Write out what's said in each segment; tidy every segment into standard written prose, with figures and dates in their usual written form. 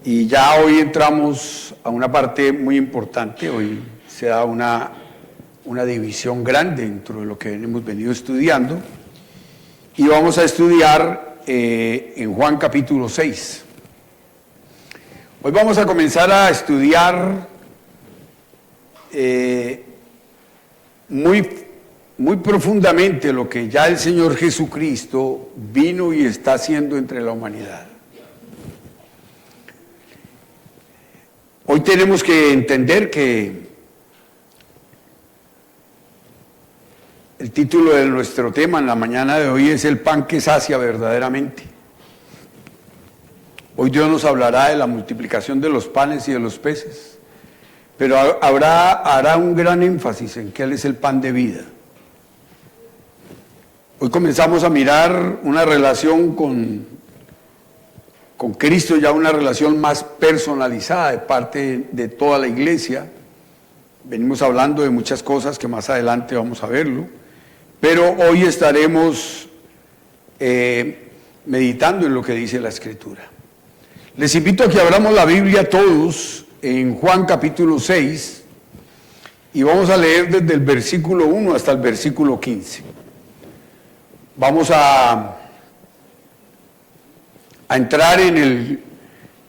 Y ya hoy entramos a una parte muy importante. Hoy se da una división grande dentro de lo que hemos venido estudiando. Y vamos a estudiar en Juan capítulo 6. Hoy vamos a comenzar a estudiar muy profundamente lo que ya el Señor Jesucristo vino y está haciendo entre la humanidad. Hoy tenemos que entender que el título de nuestro tema en la mañana de hoy es el pan que sacia verdaderamente. Hoy Dios nos hablará de la multiplicación de los panes y de los peces, pero hará un gran énfasis en que Él es el pan de vida. Hoy comenzamos a mirar una relación con Cristo, ya una relación más personalizada de parte de toda la iglesia. Venimos hablando de muchas cosas que más adelante vamos a verlo, pero hoy estaremos meditando en lo que dice la Escritura. Les invito a que abramos la Biblia todos en Juan capítulo 6 y vamos a leer desde el versículo 1 hasta el versículo 15. Vamos a entrar en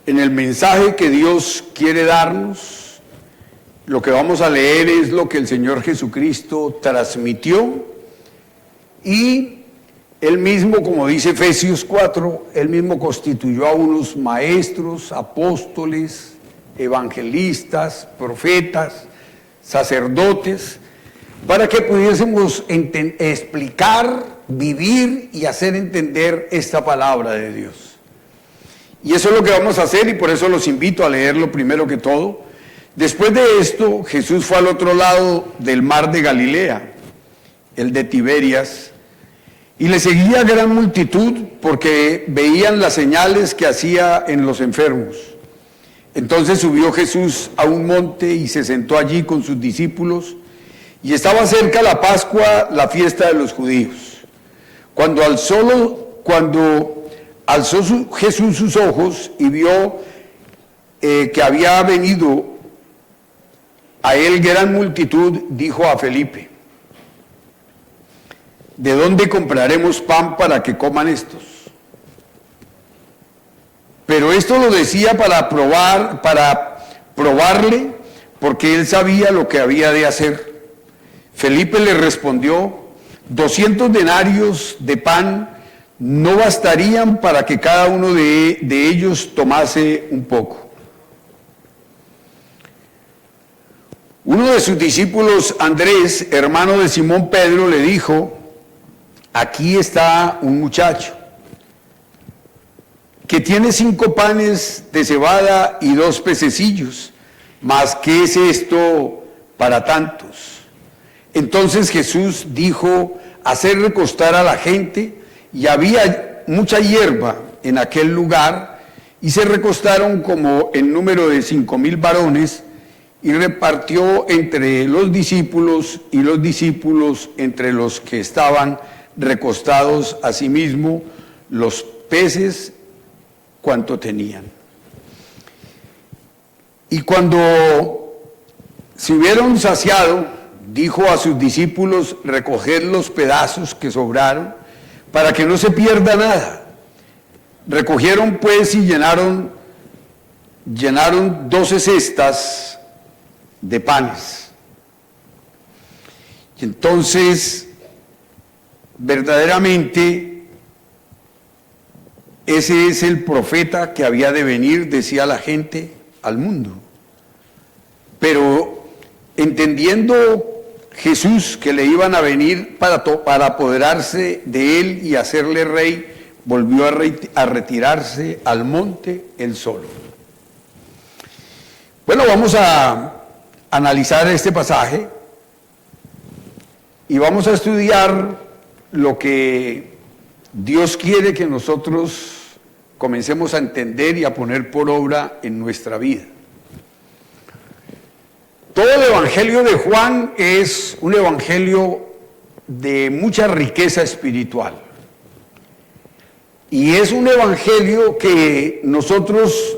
el mensaje que Dios quiere darnos. Lo que vamos a leer es lo que el Señor Jesucristo transmitió y Él mismo, como dice Efesios 4, Él mismo constituyó a unos maestros, apóstoles, evangelistas, profetas, sacerdotes, para que pudiésemos explicar, vivir y hacer entender esta palabra de Dios. Y eso es lo que vamos a hacer y por eso los invito a leerlo primero que todo. Después de esto, Jesús fue al otro lado del mar de Galilea, el de Tiberias, y le seguía gran multitud porque veían las señales que hacía en los enfermos. Entonces subió Jesús a un monte y se sentó allí con sus discípulos, y estaba cerca la Pascua, la fiesta de los judíos. Cuando alzó Jesús sus ojos y vio que había venido a él gran multitud, dijo a Felipe: ¿de dónde compraremos pan para que coman estos? Pero esto lo decía para probarle, porque él sabía lo que había de hacer. Felipe le respondió: 200 denarios de pan no bastarían para que cada uno de ellos tomase un poco. Uno de sus discípulos, Andrés, hermano de Simón Pedro, le dijo: aquí está un muchacho que tiene 5 panes de cebada y 2 pececillos, mas ¿qué es esto para tantos? Entonces Jesús dijo: hacer recostar a la gente, y había mucha hierba en aquel lugar, y se recostaron como en número de 5,000 varones, y repartió entre los discípulos, y los discípulos entre los que estaban recostados, asimismo los peces cuanto tenían. Y cuando se hubieron saciado, dijo a sus discípulos: recoged los pedazos que sobraron, para que no se pierda nada. Recogieron pues y llenaron 12 cestas de panes. Y entonces, verdaderamente, ese es el profeta que había de venir, decía la gente, al mundo. Pero entendiendo Jesús que le iban a venir para apoderarse de él y hacerle rey, volvió a retirarse al monte él solo. Bueno, vamos a analizar este pasaje y vamos a estudiar lo que Dios quiere que nosotros comencemos a entender y a poner por obra en nuestra vida. Todo el evangelio de Juan es un evangelio de mucha riqueza espiritual. Y es un evangelio que nosotros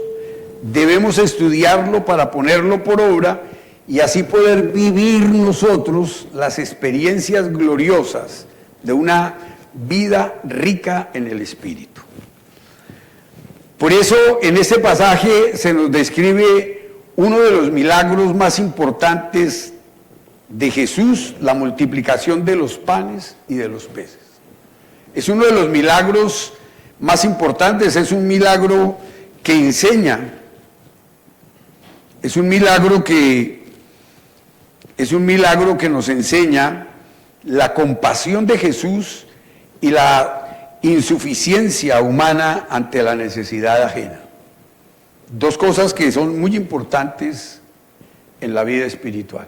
debemos estudiarlo para ponerlo por obra y así poder vivir nosotros las experiencias gloriosas de una vida rica en el Espíritu. Por eso en este pasaje se nos describe uno de los milagros más importantes de Jesús, la multiplicación de los panes y de los peces. Es uno de los milagros más importantes, es un milagro que enseña, es un milagro que nos enseña la compasión de Jesús y la insuficiencia humana ante la necesidad ajena. Dos cosas que son muy importantes en la vida espiritual.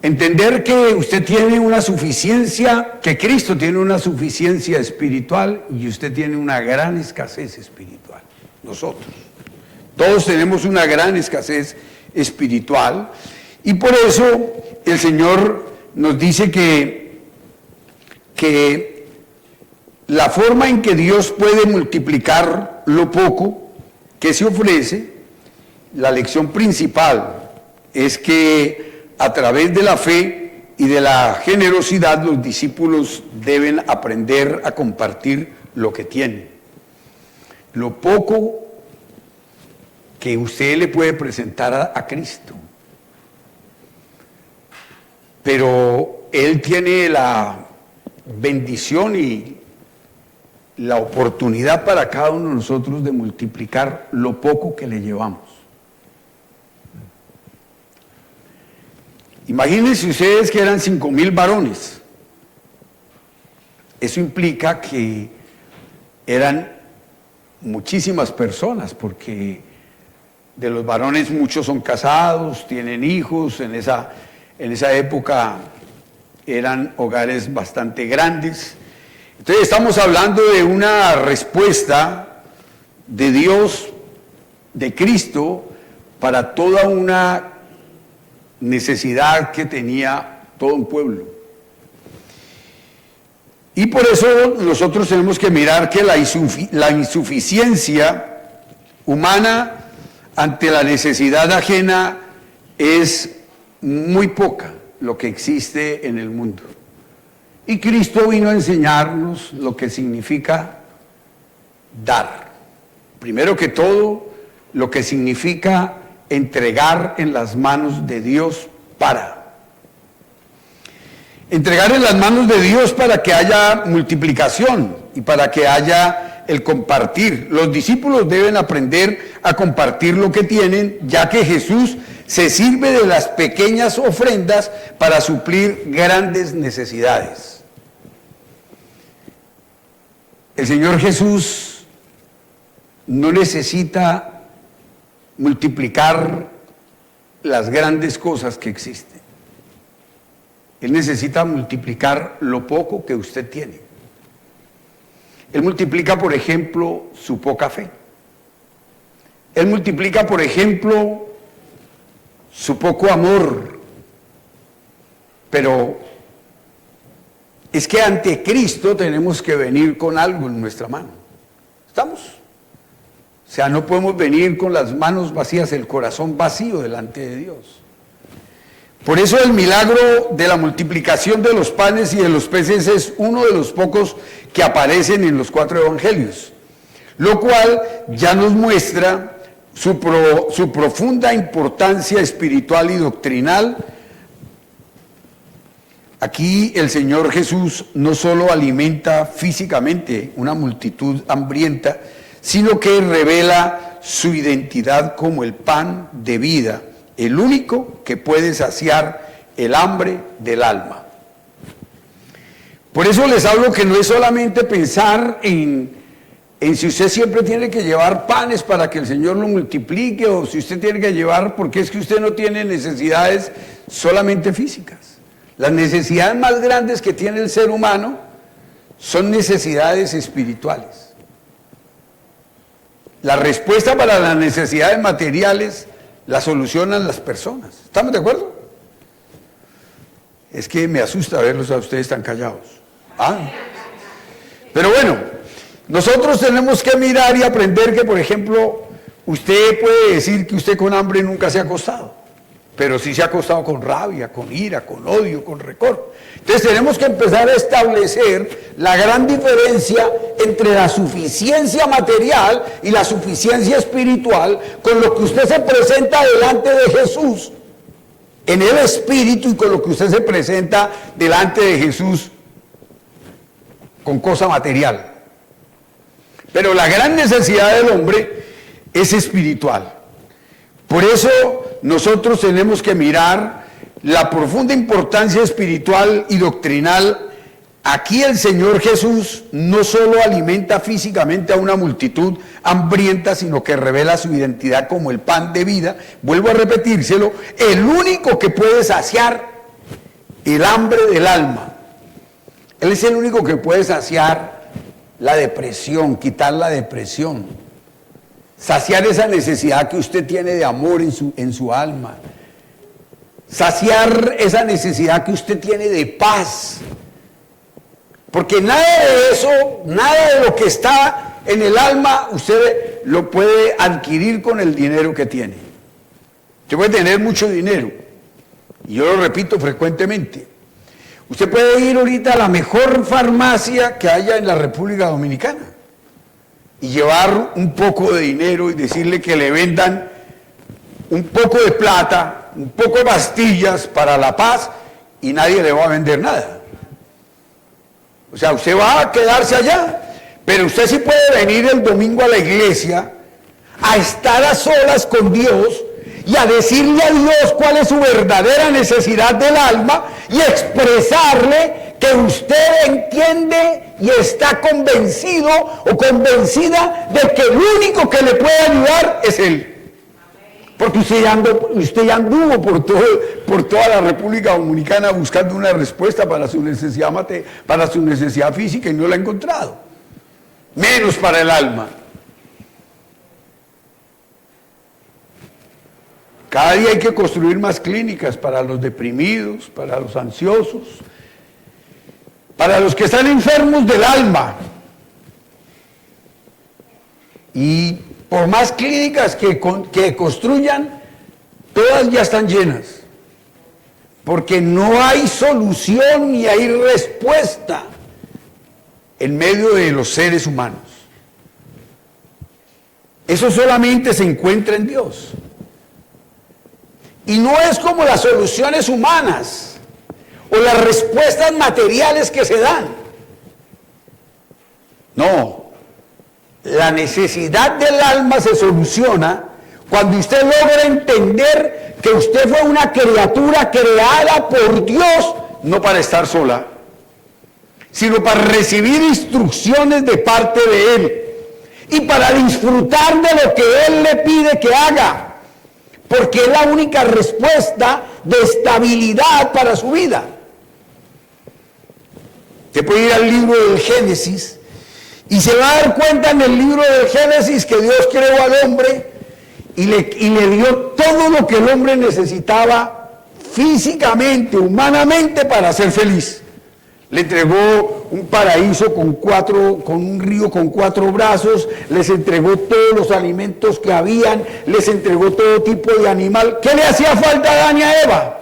Entender que usted tiene una suficiencia, que Cristo tiene una suficiencia espiritual y usted tiene una gran escasez espiritual. Nosotros. Todos tenemos una gran escasez espiritual y por eso el Señor nos dice que la forma en que Dios puede multiplicar lo poco que se ofrece, la lección principal es que a través de la fe y de la generosidad los discípulos deben aprender a compartir lo que tienen. Lo poco que usted le puede presentar a Cristo. Pero Él tiene la bendición y la oportunidad para cada uno de nosotros de multiplicar lo poco que le llevamos. Imagínense ustedes que eran 5,000 varones. Eso implica que eran muchísimas personas, porque de los varones muchos son casados, tienen hijos, en esa época eran hogares bastante grandes. Entonces estamos hablando de una respuesta de Dios, de Cristo, para toda una necesidad que tenía todo un pueblo. Y por eso nosotros tenemos que mirar que la insuficiencia humana ante la necesidad ajena es muy poca lo que existe en el mundo. Y Cristo vino a enseñarnos lo que significa dar. Primero que todo, lo que significa entregar en las manos de Dios entregar en las manos de Dios para que haya multiplicación y para que haya el compartir. Los discípulos deben aprender a compartir lo que tienen, ya que Jesús se sirve de las pequeñas ofrendas para suplir grandes necesidades. El Señor Jesús no necesita multiplicar las grandes cosas que existen. Él necesita multiplicar lo poco que usted tiene. Él multiplica, por ejemplo, su poca fe. Él multiplica, por ejemplo, su poco amor. Pero es que ante Cristo tenemos que venir con algo en nuestra mano. ¿Estamos? O sea, no podemos venir con las manos vacías, el corazón vacío delante de Dios. Por eso el milagro de la multiplicación de los panes y de los peces es uno de los pocos que aparecen en los 4 evangelios, lo cual ya nos muestra su profunda importancia espiritual y doctrinal. Aquí el Señor Jesús no solo alimenta físicamente una multitud hambrienta, sino que revela su identidad como el pan de vida, el único que puede saciar el hambre del alma. Por eso les hablo que no es solamente pensar en si usted siempre tiene que llevar panes para que el Señor lo multiplique, o si usted tiene que llevar, porque es que usted no tiene necesidades solamente físicas. Las necesidades más grandes que tiene el ser humano son necesidades espirituales. La respuesta para las necesidades materiales la solucionan las personas. ¿Estamos de acuerdo? Es que me asusta verlos a ustedes tan callados. Pero bueno, Nosotros tenemos que mirar y aprender que, por ejemplo, usted puede decir que usted con hambre nunca se ha acostado, pero sí se ha acostado con rabia, con ira, con odio, con rencor. Entonces tenemos que empezar a establecer la gran diferencia entre la suficiencia material y la suficiencia espiritual, con lo que usted se presenta delante de Jesús en el espíritu y con lo que usted se presenta delante de Jesús con cosa material. Pero la gran necesidad del hombre es espiritual. Por eso nosotros tenemos que mirar la profunda importancia espiritual y doctrinal. Aquí el Señor Jesús no solo alimenta físicamente a una multitud hambrienta, sino que revela su identidad como el pan de vida. Vuelvo a repetírselo, el único que puede saciar el hambre del alma. Él es el único que puede saciar la depresión, quitar la depresión, saciar esa necesidad que usted tiene de amor en su alma, saciar esa necesidad que usted tiene de paz. Porque nada de eso, nada de lo que está en el alma, usted lo puede adquirir con el dinero que tiene. Usted puede tener mucho dinero, y yo lo repito frecuentemente. Usted puede ir ahorita a la mejor farmacia que haya en la República Dominicana y llevar un poco de dinero y decirle que le vendan un poco de plata, un poco de pastillas para la paz, y nadie le va a vender nada. O sea, usted va a quedarse allá, pero usted sí puede venir el domingo a la iglesia a estar a solas con Dios y a decirle a Dios cuál es su verdadera necesidad del alma y expresarle que usted entiende y está convencido o convencida de que el único que le puede ayudar es Él. Porque usted ya anduvo por toda la República Dominicana buscando una respuesta para su necesidad física y no la ha encontrado. Menos para el alma. Cada día hay que construir más clínicas para los deprimidos, para los ansiosos, para los que están enfermos del alma. Y por más clínicas que construyan, todas ya están llenas. Porque no hay solución ni hay respuesta en medio de los seres humanos. Eso solamente se encuentra en Dios. Y no es como las soluciones humanas o las respuestas materiales que se dan. No, la necesidad del alma se soluciona cuando usted logra entender que usted fue una criatura creada por Dios, no para estar sola, sino para recibir instrucciones de parte de Él y para disfrutar de lo que Él le pide que haga. Porque es la única respuesta de estabilidad para su vida. Usted puede ir al libro del Génesis y se va a dar cuenta en el libro del Génesis que Dios creó al hombre y le dio todo lo que el hombre necesitaba físicamente, humanamente, para ser feliz. Le entregó un paraíso con un río con 4 brazos, les entregó todos los alimentos que habían, les entregó todo tipo de animal. ¿Qué le hacía falta a Adán y a Eva?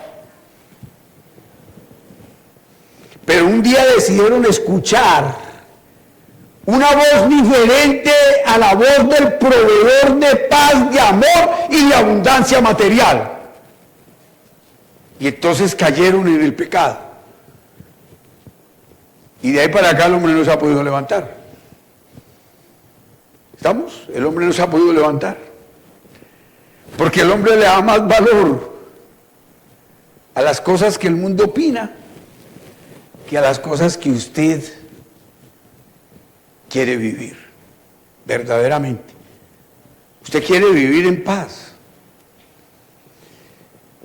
Pero un día decidieron escuchar una voz diferente a la voz del proveedor de paz, de amor y de abundancia material. Y entonces cayeron en el pecado. Y de ahí para acá el hombre no se ha podido levantar. ¿Estamos? El hombre no se ha podido levantar. Porque el hombre le da más valor a las cosas que el mundo opina que a las cosas que usted quiere vivir verdaderamente. Usted quiere vivir en paz.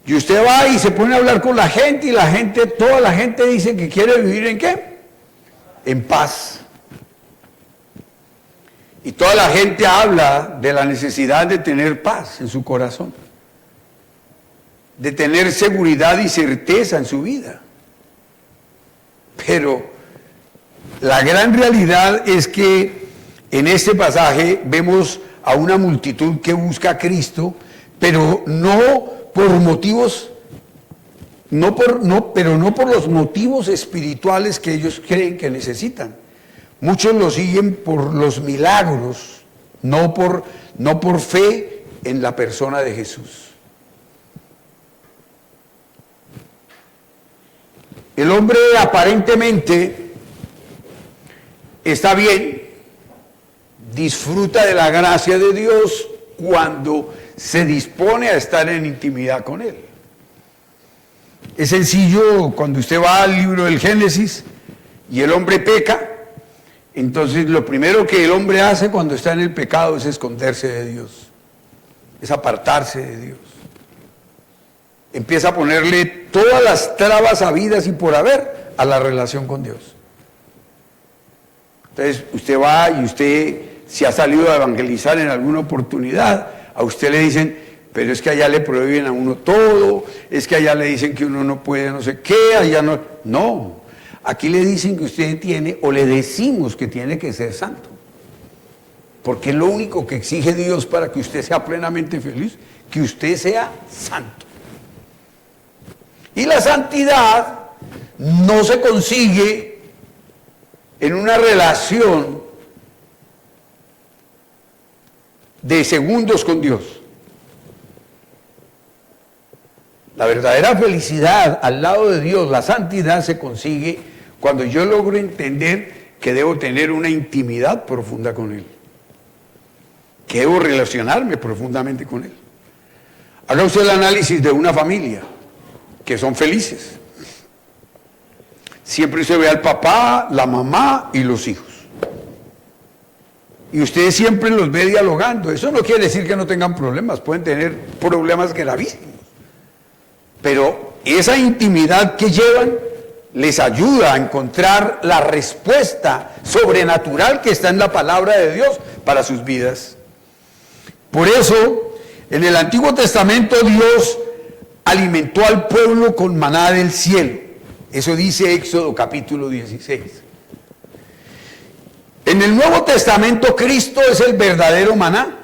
Y usted va y se pone a hablar con la gente y toda la gente dice que quiere vivir ¿en qué? En paz. Y toda la gente habla de la necesidad de tener paz en su corazón, de tener seguridad y certeza en su vida. Pero la gran realidad es que En este pasaje vemos a una multitud que busca a Cristo, pero no por motivos, pero no por los motivos espirituales que ellos creen que necesitan. Muchos lo siguen por los milagros, no por fe en la persona de Jesús. El hombre aparentemente está bien, disfruta de la gracia de Dios cuando se dispone a estar en intimidad con Él. Es sencillo, cuando usted va al libro del Génesis y el hombre peca, entonces lo primero que el hombre hace cuando está en el pecado es esconderse de Dios, es apartarse de Dios. Empieza a ponerle todas las trabas habidas y por haber a la relación con Dios. Entonces usted va y usted, si ha salido a evangelizar en alguna oportunidad, a usted le dicen, pero es que allá le prohíben a uno todo, es que allá le dicen que uno no puede no sé qué, allá no. No, aquí le dicen que usted tiene, o le decimos que tiene que ser santo. Porque es lo único que exige Dios para que usted sea plenamente feliz, que usted sea santo. Y la santidad no se consigue en una relación de segundos con Dios. La verdadera felicidad al lado de Dios, la santidad, se consigue cuando yo logro entender que debo tener una intimidad profunda con Él, que debo relacionarme profundamente con Él. Haga usted el análisis de una familia que son felices. Siempre se ve al papá, la mamá y los hijos. Y usted siempre los ve dialogando. Eso no quiere decir que no tengan problemas, pueden tener problemas gravísimos. Pero esa intimidad que llevan les ayuda a encontrar la respuesta sobrenatural que está en la palabra de Dios para sus vidas. Por eso, en el Antiguo Testamento Dios alimentó al pueblo con maná del cielo. Eso dice Éxodo capítulo 16. En el Nuevo Testamento Cristo es el verdadero maná,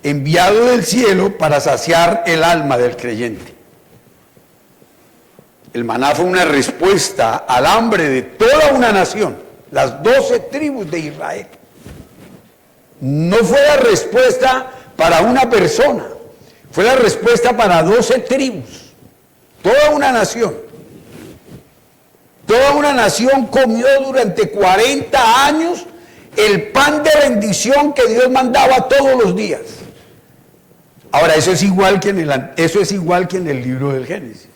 enviado del cielo para saciar el alma del creyente. El maná fue una respuesta al hambre de toda una nación, las 12 tribus de Israel. No fue la respuesta para una persona, fue la respuesta para 12 tribus. Toda una nación. Toda una nación comió durante 40 años el pan de bendición que Dios mandaba todos los días. Ahora, eso es igual que en el libro del Génesis.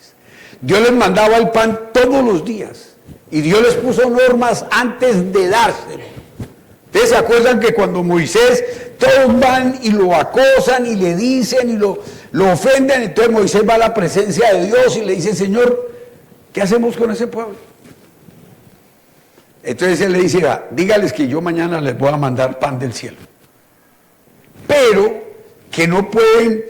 Dios les mandaba el pan todos los días y Dios les puso normas antes de dárselo. ¿Ustedes se acuerdan que cuando Moisés, todos van y lo acosan y le dicen y lo ofenden? Entonces Moisés va a la presencia de Dios y le dice, Señor, ¿qué hacemos con ese pueblo? Entonces él le dice, dígales que yo mañana les voy a mandar pan del cielo, pero que no pueden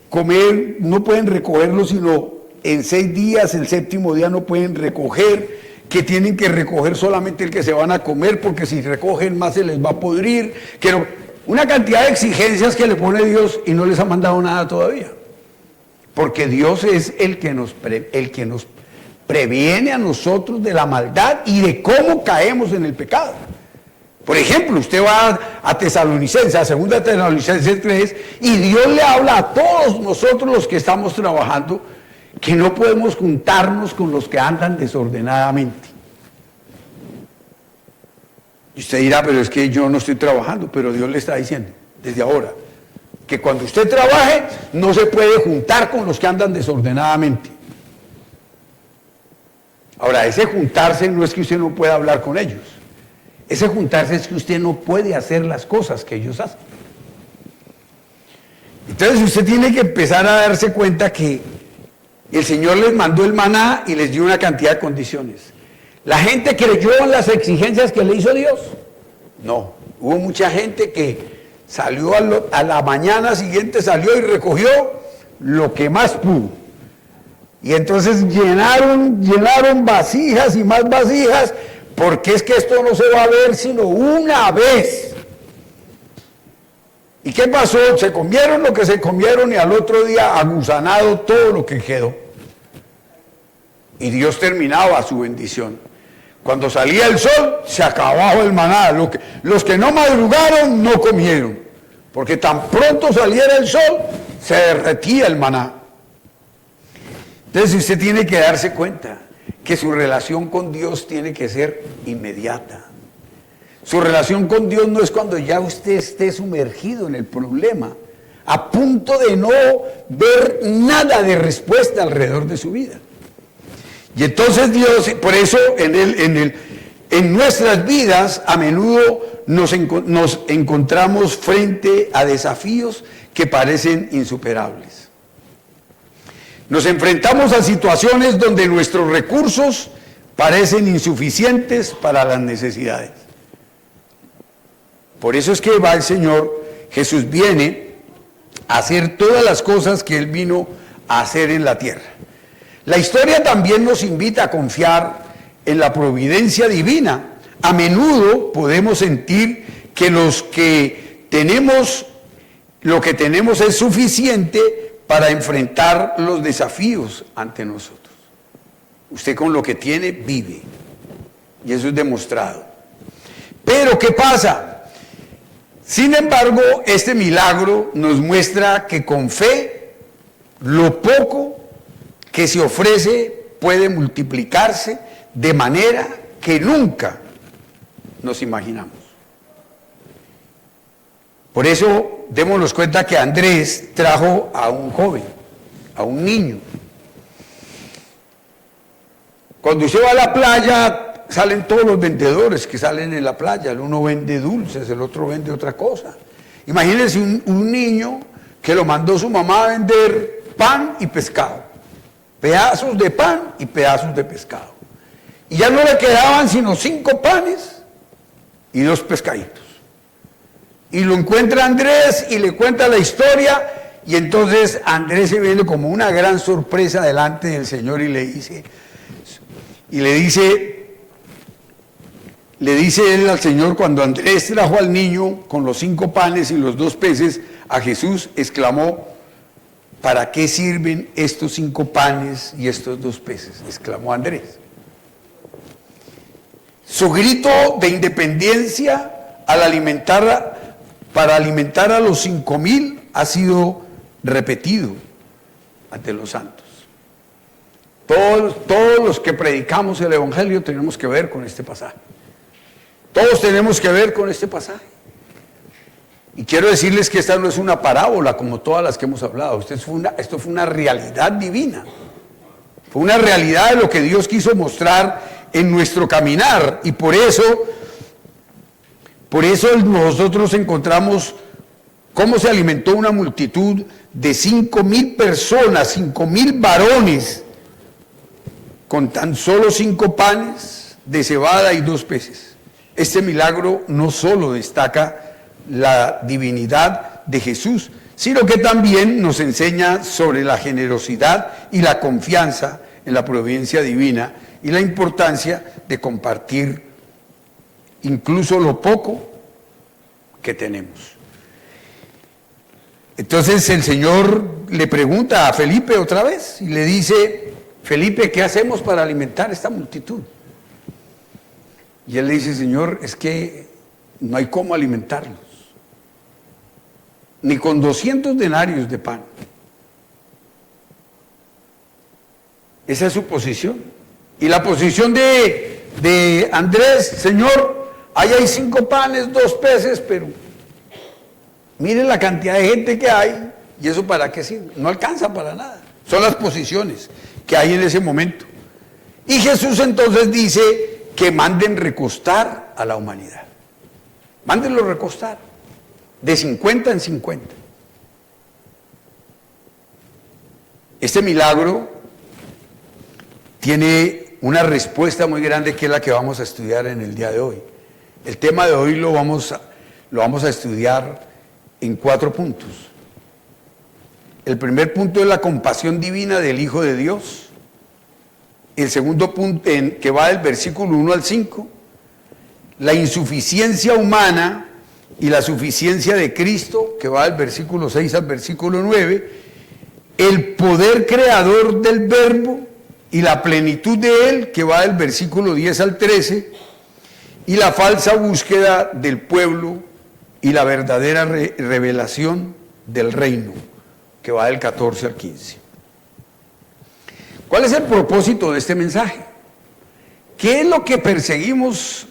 comer, no pueden recogerlo sino en 6 días, el 7º día no pueden recoger, que tienen que recoger solamente el que se van a comer, porque si recogen más se les va a podrir, que no, una cantidad de exigencias que le pone Dios y no les ha mandado nada todavía. Porque Dios es el que nos previene a nosotros de la maldad y de cómo caemos en el pecado. Por ejemplo, usted va a Tesalonicenses, a 2 Tesalonicenses 3, y Dios le habla a todos nosotros los que estamos trabajando que no podemos juntarnos con los que andan desordenadamente. Y usted dirá, pero es que yo no estoy trabajando, pero Dios le está diciendo desde ahora que cuando usted trabaje no se puede juntar con los que andan desordenadamente. Ahora, ese juntarse no es que usted no pueda hablar con ellos, ese juntarse es que usted no puede hacer las cosas que ellos hacen. Entonces usted tiene que empezar a darse cuenta que el Señor les mandó el maná y les dio una cantidad de condiciones. ¿La gente creyó en las exigencias que le hizo Dios? No. Hubo mucha gente que salió a la mañana siguiente, salió y recogió lo que más pudo. Y entonces llenaron vasijas y más vasijas, porque es que esto no se va a ver sino una vez. ¿Y qué pasó? Se comieron lo que se comieron y al otro día agusanado todo lo que quedó. Y Dios terminaba su bendición. Cuando salía el sol, se acababa el maná. Los que no madrugaron, no comieron. Porque tan pronto saliera el sol, se derretía el maná. Entonces usted tiene que darse cuenta que su relación con Dios tiene que ser inmediata. Su relación con Dios no es cuando ya usted esté sumergido en el problema, a punto de no ver nada de respuesta alrededor de su vida. Y entonces Dios, por eso en nuestras vidas a menudo nos encontramos frente a desafíos que parecen insuperables. Nos enfrentamos a situaciones donde nuestros recursos parecen insuficientes para las necesidades. Por eso es que va el Señor, Jesús viene a hacer todas las cosas que Él vino a hacer en la tierra. La historia también nos invita a confiar en la providencia divina. A menudo podemos sentir que lo que tenemos es suficiente para enfrentar los desafíos ante nosotros. Usted con lo que tiene vive, y eso es demostrado. Pero ¿qué pasa? Sin embargo, este milagro nos muestra que con fe, lo poco que se ofrece puede multiplicarse de manera que nunca nos imaginamos. Por eso, démonos cuenta que Andrés trajo a un joven, a un niño. Cuando usted va a la playa, salen todos los vendedores que salen en la playa. El uno vende dulces, el otro vende otra cosa. Imagínense un niño que lo mandó su mamá a vender pan y pescado. Pedazos de pan y pedazos de pescado. Y ya no le quedaban sino 5 panes y 2 pescaditos. Y lo encuentra Andrés y le cuenta la historia, y entonces Andrés se ve como una gran sorpresa delante del Señor y le dice él al Señor, cuando Andrés trajo al niño con los 5 panes y los 2 peces a Jesús, exclamó: ¿para qué sirven estos 5 panes y estos 2 peces? Exclamó Andrés. Su grito de independencia para alimentar a los 5,000 ha sido repetido ante los santos. Todos los que predicamos el Evangelio tenemos que ver con este pasaje. Todos tenemos que ver con este pasaje. Y quiero decirles que esta no es una parábola como todas las que hemos hablado. Esto fue una realidad divina. Fue una realidad de lo que Dios quiso mostrar en nuestro caminar. Y por eso nosotros encontramos cómo se alimentó una multitud de 5,000 personas, 5,000 varones, con tan solo 5 panes de cebada y 2 peces. Este milagro no solo destaca la divinidad de Jesús, sino que también nos enseña sobre la generosidad y la confianza en la providencia divina y la importancia de compartir incluso lo poco que tenemos. Entonces el Señor le pregunta a Felipe otra vez y le dice: Felipe, ¿qué hacemos para alimentar esta multitud? Y él le dice: Señor, es que no hay cómo alimentarlos, ni con 200 denarios de pan. Esa es su posición. Y la posición de Andrés: Señor, ahí hay 5 panes, 2 peces, pero miren la cantidad de gente que hay, y eso para qué sirve, no alcanza para nada. Son las posiciones que hay en ese momento. Y Jesús entonces dice que manden recostar a la humanidad. Mándenlo recostar, de 50 en 50. Este milagro tiene una respuesta muy grande que es la que vamos a estudiar en el día de hoy. El tema de hoy lo vamos a estudiar en 4 puntos. El primer punto es la compasión divina del Hijo de Dios. El segundo punto, que va del versículo 1 al 5, la insuficiencia humana y la suficiencia de Cristo, que va del versículo 6 al versículo 9, el poder creador del Verbo y la plenitud de él, que va del versículo 10 al 13, y la falsa búsqueda del pueblo y la verdadera revelación del reino, que va del 14 al 15. ¿Cuál es el propósito de este mensaje? ¿Qué es lo que perseguimos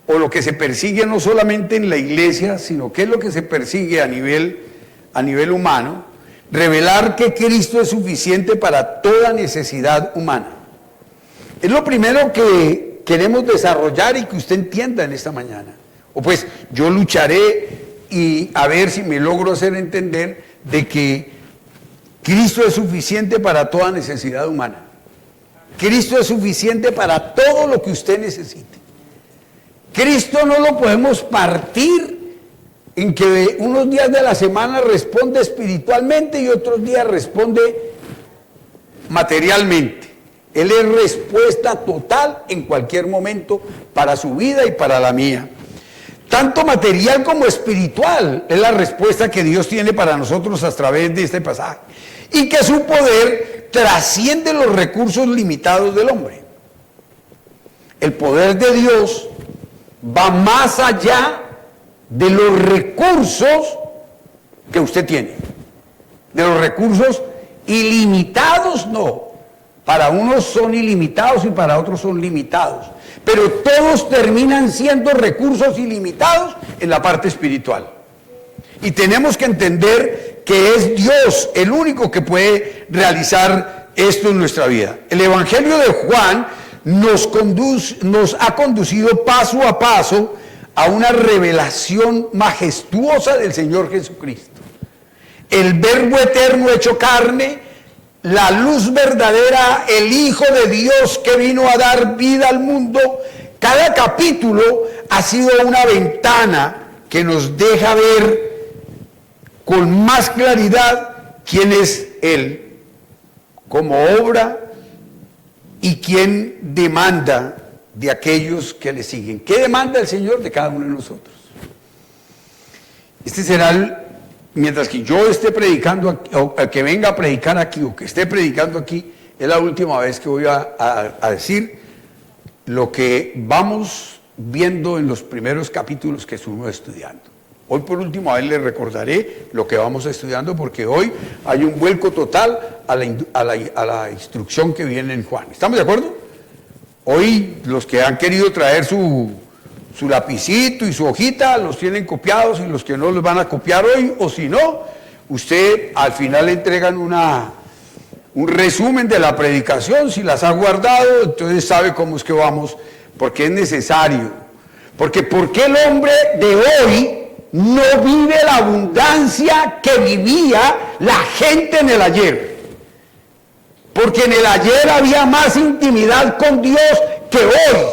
o lo que se persigue no solamente en la iglesia, sino qué es lo que se persigue a nivel humano? Revelar que Cristo es suficiente para toda necesidad humana. Es lo primero que queremos desarrollar y que usted entienda en esta mañana. O pues yo lucharé y a ver si me logro hacer entender de que Cristo es suficiente para toda necesidad humana. Cristo es suficiente para todo lo que usted necesite. Cristo no lo podemos partir en que unos días de la semana responde espiritualmente y otros días responde materialmente. Él es respuesta total en cualquier momento para su vida y para la mía. Tanto material como espiritual es la respuesta que Dios tiene para nosotros a través de este pasaje. Y que su poder trasciende los recursos limitados del hombre. El poder de Dios va más allá de los recursos que usted tiene. De los recursos ilimitados, no. Para unos son ilimitados y para otros son limitados. Pero todos terminan siendo recursos ilimitados en la parte espiritual. Y tenemos que entender que es Dios el único que puede realizar esto en nuestra vida. El Evangelio de Juan nos ha conducido paso a paso a una revelación majestuosa del Señor Jesucristo. El Verbo eterno hecho carne, la luz verdadera, el Hijo de Dios que vino a dar vida al mundo. Cada capítulo ha sido una ventana que nos deja ver con más claridad quién es Él como obra y quién demanda de aquellos que le siguen. ¿Qué demanda el Señor de cada uno de nosotros? Este será mientras que yo esté predicando, o que venga a predicar aquí, o que esté predicando aquí, es la última vez que voy a decir lo que vamos viendo en los primeros capítulos que estuvimos estudiando. Hoy por última vez les recordaré lo que vamos estudiando, porque hoy hay un vuelco total a la instrucción que viene en Juan. ¿Estamos de acuerdo? Hoy los que han querido traer su lapicito y su hojita los tienen copiados, y los que no los van a copiar hoy, o si no, usted al final le entregan un resumen de la predicación, si las ha guardado, entonces sabe cómo es que vamos, porque es necesario. Porque ¿por qué el hombre de hoy no vive la abundancia que vivía la gente en el ayer? Porque en el ayer había más intimidad con Dios que hoy.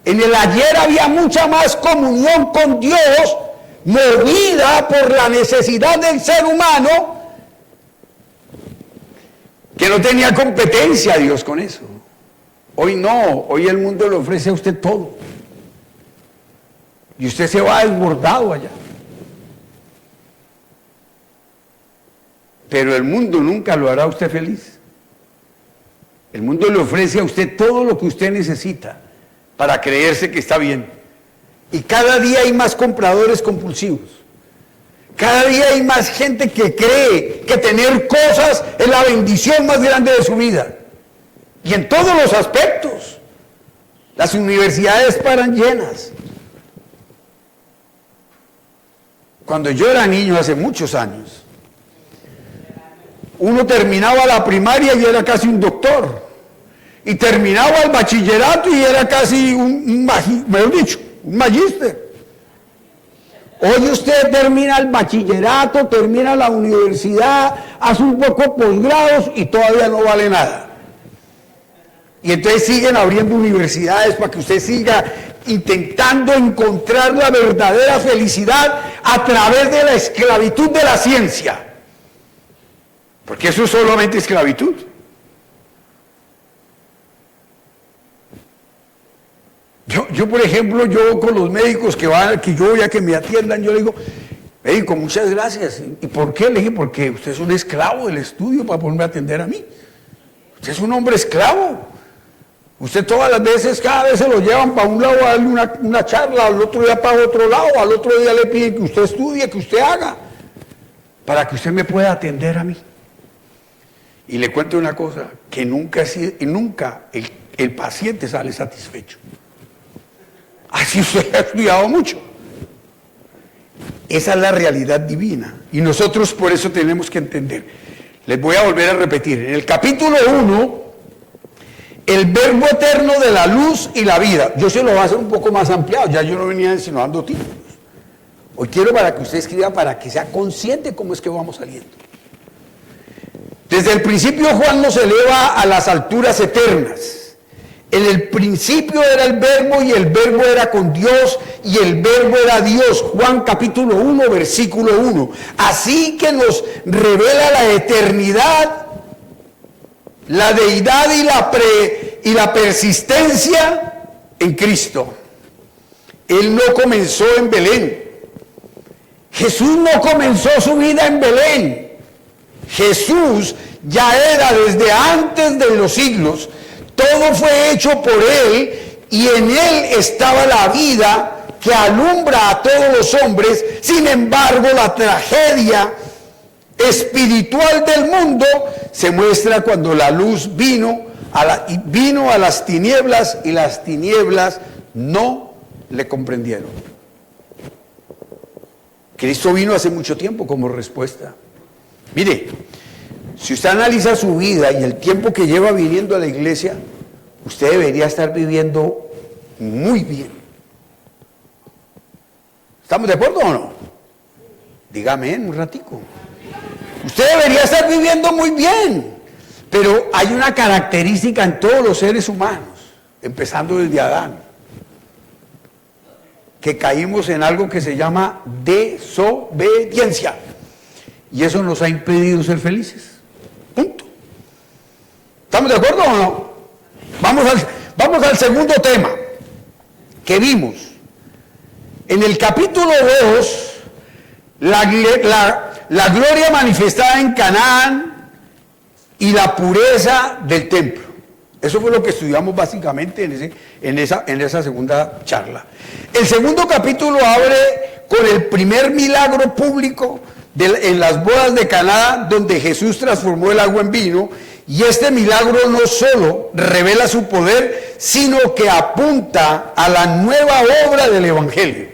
En el ayer había mucha más comunión con Dios, movida por la necesidad del ser humano, que no tenía competencia a Dios con eso. Hoy no, hoy el mundo le ofrece a usted todo. Y usted se va desbordado allá. Pero el mundo nunca lo hará a usted feliz. El mundo le ofrece a usted todo lo que usted necesita para creerse que está bien. Y cada día hay más compradores compulsivos. Cada día hay más gente que cree que tener cosas es la bendición más grande de su vida. Y en todos los aspectos. Las universidades paran llenas. Cuando yo era niño, hace muchos años, uno terminaba la primaria y era casi un doctor. Y terminaba el bachillerato y era casi un magíster. Hoy usted termina el bachillerato, termina la universidad, hace un poco posgrados y todavía no vale nada. Y entonces siguen abriendo universidades para que usted siga intentando encontrar la verdadera felicidad a través de la esclavitud de la ciencia. Porque eso es solamente esclavitud. Yo, por ejemplo, yo con los médicos que yo voy a que me atiendan, yo le digo, médico, muchas gracias. ¿Y por qué? Le dije, porque usted es un esclavo del estudio para ponerme a atender a mí. Usted es un hombre esclavo. Usted todas las veces, cada vez se lo llevan para un lado a darle una charla, al otro día para otro lado, al otro día le piden que usted estudie, que usted haga, para que usted me pueda atender a mí. Y le cuento una cosa, que nunca el paciente sale satisfecho. Así usted ha estudiado mucho. Esa es la realidad divina. Y nosotros por eso tenemos que entender. Les voy a volver a repetir. En el capítulo 1, el verbo eterno de la luz y la vida. Yo se lo voy a hacer un poco más ampliado. Ya yo no venía insinuando títulos. Hoy quiero para que usted escriba, para que sea consciente cómo es que vamos saliendo. Desde el principio Juan nos eleva a las alturas eternas. En el principio era el verbo y el verbo era con Dios y el verbo era Dios. Juan capítulo 1, versículo 1. Así que nos revela la eternidad, la deidad y la persistencia en Cristo. Él no comenzó en Belén. Jesús no comenzó su vida en Belén. Jesús ya era desde antes de los siglos. Todo fue hecho por Él y en Él estaba la vida que alumbra a todos los hombres. Sin embargo, la tragedia espiritual del mundo se muestra cuando la luz vino a las tinieblas y las tinieblas no le comprendieron. Cristo vino hace mucho tiempo como respuesta. Mire, si usted analiza su vida y el tiempo que lleva viniendo a la iglesia, usted debería estar viviendo muy bien. ¿Estamos de acuerdo o no? Dígame un ratico. Usted debería estar viviendo muy bien, pero hay una característica en todos los seres humanos, empezando desde Adán, que caímos en algo que se llama desobediencia. Y eso nos ha impedido ser felices. Punto. ¿Estamos de acuerdo o no? Vamos al segundo tema que vimos. En el capítulo 2, la gloria manifestada en Canaán y la pureza del templo. Eso fue lo que estudiamos básicamente en esa segunda charla. El segundo capítulo abre con el primer milagro público en las bodas de Caná, donde Jesús transformó el agua en vino, y este milagro no solo revela su poder, sino que apunta a la nueva obra del Evangelio.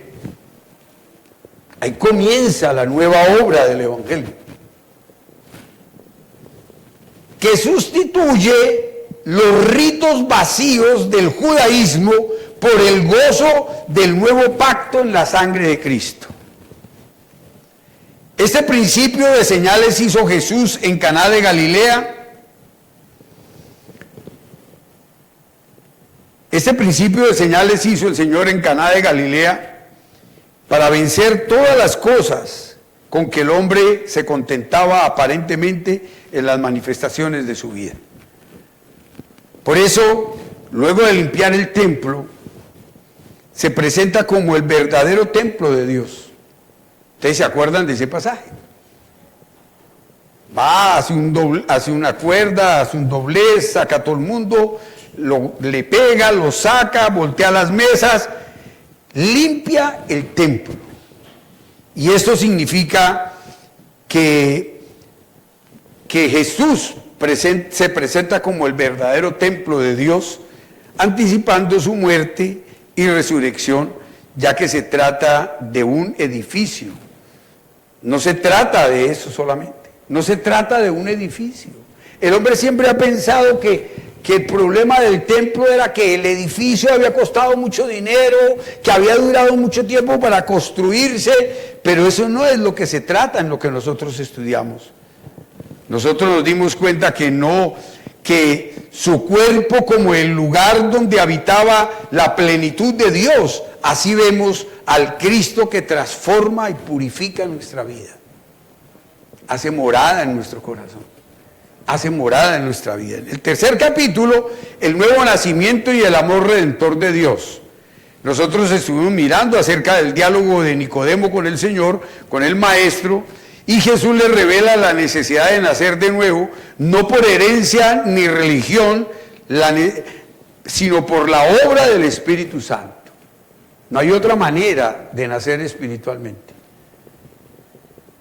Ahí comienza la nueva obra del Evangelio, que sustituye los ritos vacíos del judaísmo por el gozo del nuevo pacto en la sangre de Cristo. Este principio de señales hizo Jesús en Caná de Galilea. Este principio de señales hizo el Señor en Caná de Galilea para vencer todas las cosas con que el hombre se contentaba aparentemente en las manifestaciones de su vida. Por eso, luego de limpiar el templo, se presenta como el verdadero templo de Dios. ¿Ustedes se acuerdan de ese pasaje? Va, hace una cuerda, hace un doblez, saca a todo el mundo, le pega, lo saca, voltea las mesas, limpia el templo. Y esto significa que Jesús se presenta como el verdadero templo de Dios, anticipando su muerte y resurrección, ya que se trata de un edificio. No se trata de eso solamente, no se trata de un edificio. El hombre siempre ha pensado que el problema del templo era que el edificio había costado mucho dinero, que había durado mucho tiempo para construirse, pero eso no es lo que se trata en lo que nosotros estudiamos. Nosotros nos dimos cuenta que no, que su cuerpo como el lugar donde habitaba la plenitud de Dios, así vemos al Cristo que transforma y purifica nuestra vida. Hace morada en nuestro corazón, hace morada en nuestra vida. En el tercer capítulo, el nuevo nacimiento y el amor redentor de Dios. Nosotros estuvimos mirando acerca del diálogo de Nicodemo con el Señor, con el Maestro, y Jesús le revela la necesidad de nacer de nuevo, no por herencia ni religión, sino por la obra del Espíritu Santo. No hay otra manera de nacer espiritualmente.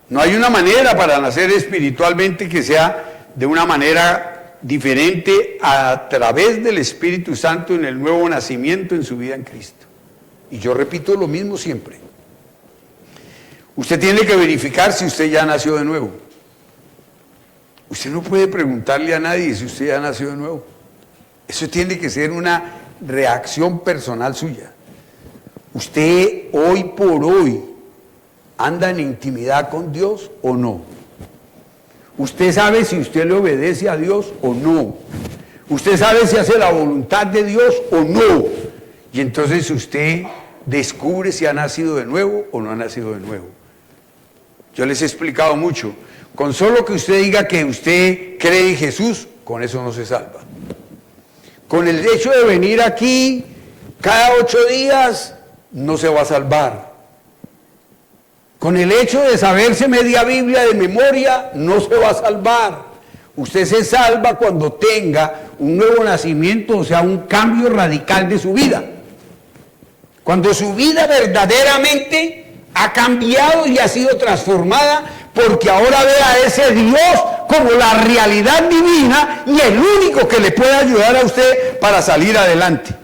No hay una manera para nacer espiritualmente que sea de una manera diferente a través del Espíritu Santo en el nuevo nacimiento en su vida en Cristo. Y yo repito lo mismo siempre. Usted tiene que verificar si usted ya nació de nuevo. Usted no puede preguntarle a nadie si usted ya nació de nuevo. Eso tiene que ser una reacción personal suya. ¿Usted hoy por hoy anda en intimidad con Dios o no? ¿Usted sabe si usted le obedece a Dios o no? ¿Usted sabe si hace la voluntad de Dios o no? Y entonces usted descubre si ha nacido de nuevo o no ha nacido de nuevo. Yo les he explicado mucho. Con solo que usted diga que usted cree en Jesús, con eso no se salva. Con el hecho de venir aquí cada 8 días, no se va a salvar. Con el hecho de saberse media Biblia de memoria, no se va a salvar. Usted se salva cuando tenga un nuevo nacimiento, o sea, un cambio radical de su vida. Cuando su vida verdaderamente ha cambiado y ha sido transformada, porque ahora ve a ese Dios como la realidad divina y el único que le puede ayudar a usted para salir adelante.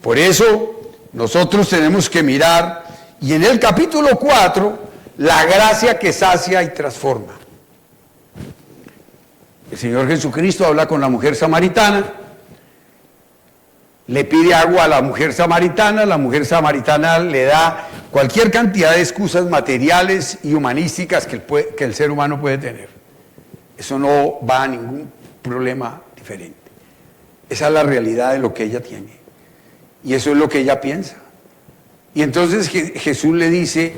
Por eso nosotros tenemos que mirar, y en el capítulo 4, la gracia que sacia y transforma. El Señor Jesucristo habla con la mujer samaritana, le pide agua a la mujer samaritana le da cualquier cantidad de excusas materiales y humanísticas que el ser humano puede tener. Eso no va a ningún problema diferente. Esa es la realidad de lo que ella tiene. Y eso es lo que ella piensa. Y entonces Jesús le dice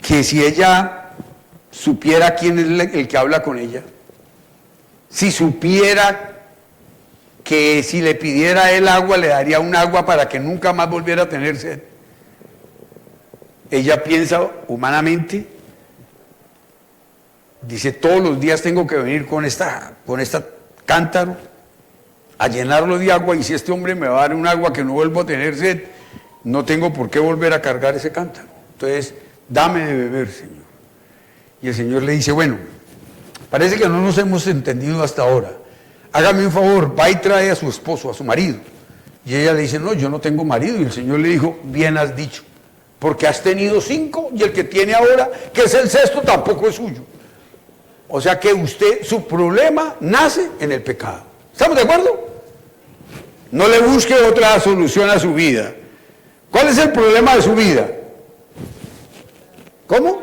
que si ella supiera quién es el que habla con ella, si supiera que si le pidiera él agua, le daría un agua para que nunca más volviera a tener sed. Ella piensa humanamente, dice, todos los días tengo que venir con esta cántaro a llenarlo de agua, y si este hombre me va a dar un agua que no vuelvo a tener sed, no tengo por qué volver a cargar ese cántaro. Entonces, dame de beber, Señor. Y el Señor le dice, bueno, parece que no nos hemos entendido hasta ahora. Hágame un favor, va y trae a su esposo, a su marido. Y ella le dice, no, yo no tengo marido. Y el Señor le dijo, bien has dicho, porque has tenido 5 y el que tiene ahora, que es el 6º, tampoco es suyo. O sea que usted, su problema nace en el pecado. ¿Estamos de acuerdo? No le busque otra solución a su vida. ¿Cuál es el problema de su vida? ¿Cómo?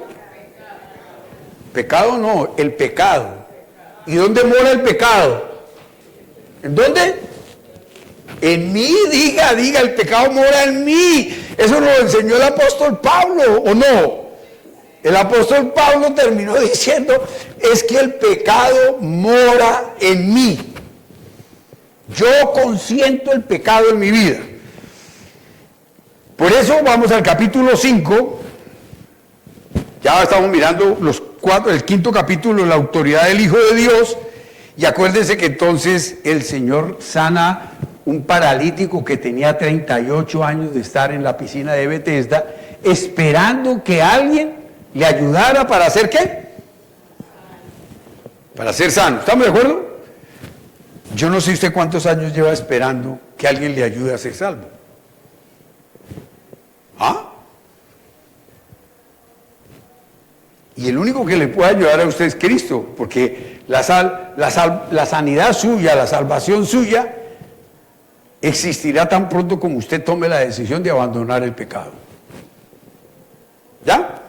Pecado no, el pecado. ¿Y dónde mora el pecado? ¿En dónde? En mí, diga, el pecado mora en mí. Eso lo enseñó el apóstol Pablo, ¿o no? El apóstol Pablo terminó diciendo, es que el pecado mora en mí. Yo consiento el pecado en mi vida. Por eso vamos al capítulo 5. Ya estamos mirando el 5º capítulo, la autoridad del Hijo de Dios. Y acuérdense que entonces el Señor sana un paralítico que tenía 38 años de estar en la piscina de Betesda, esperando que alguien le ayudara para hacer ¿qué? Para ser sano. ¿Estamos de acuerdo? Yo no sé usted cuántos años lleva esperando que alguien le ayude a ser salvo. ¿Ah? Y el único que le puede ayudar a usted es Cristo, porque la sanidad suya, la salvación suya, existirá tan pronto como usted tome la decisión de abandonar el pecado. ¿Ya?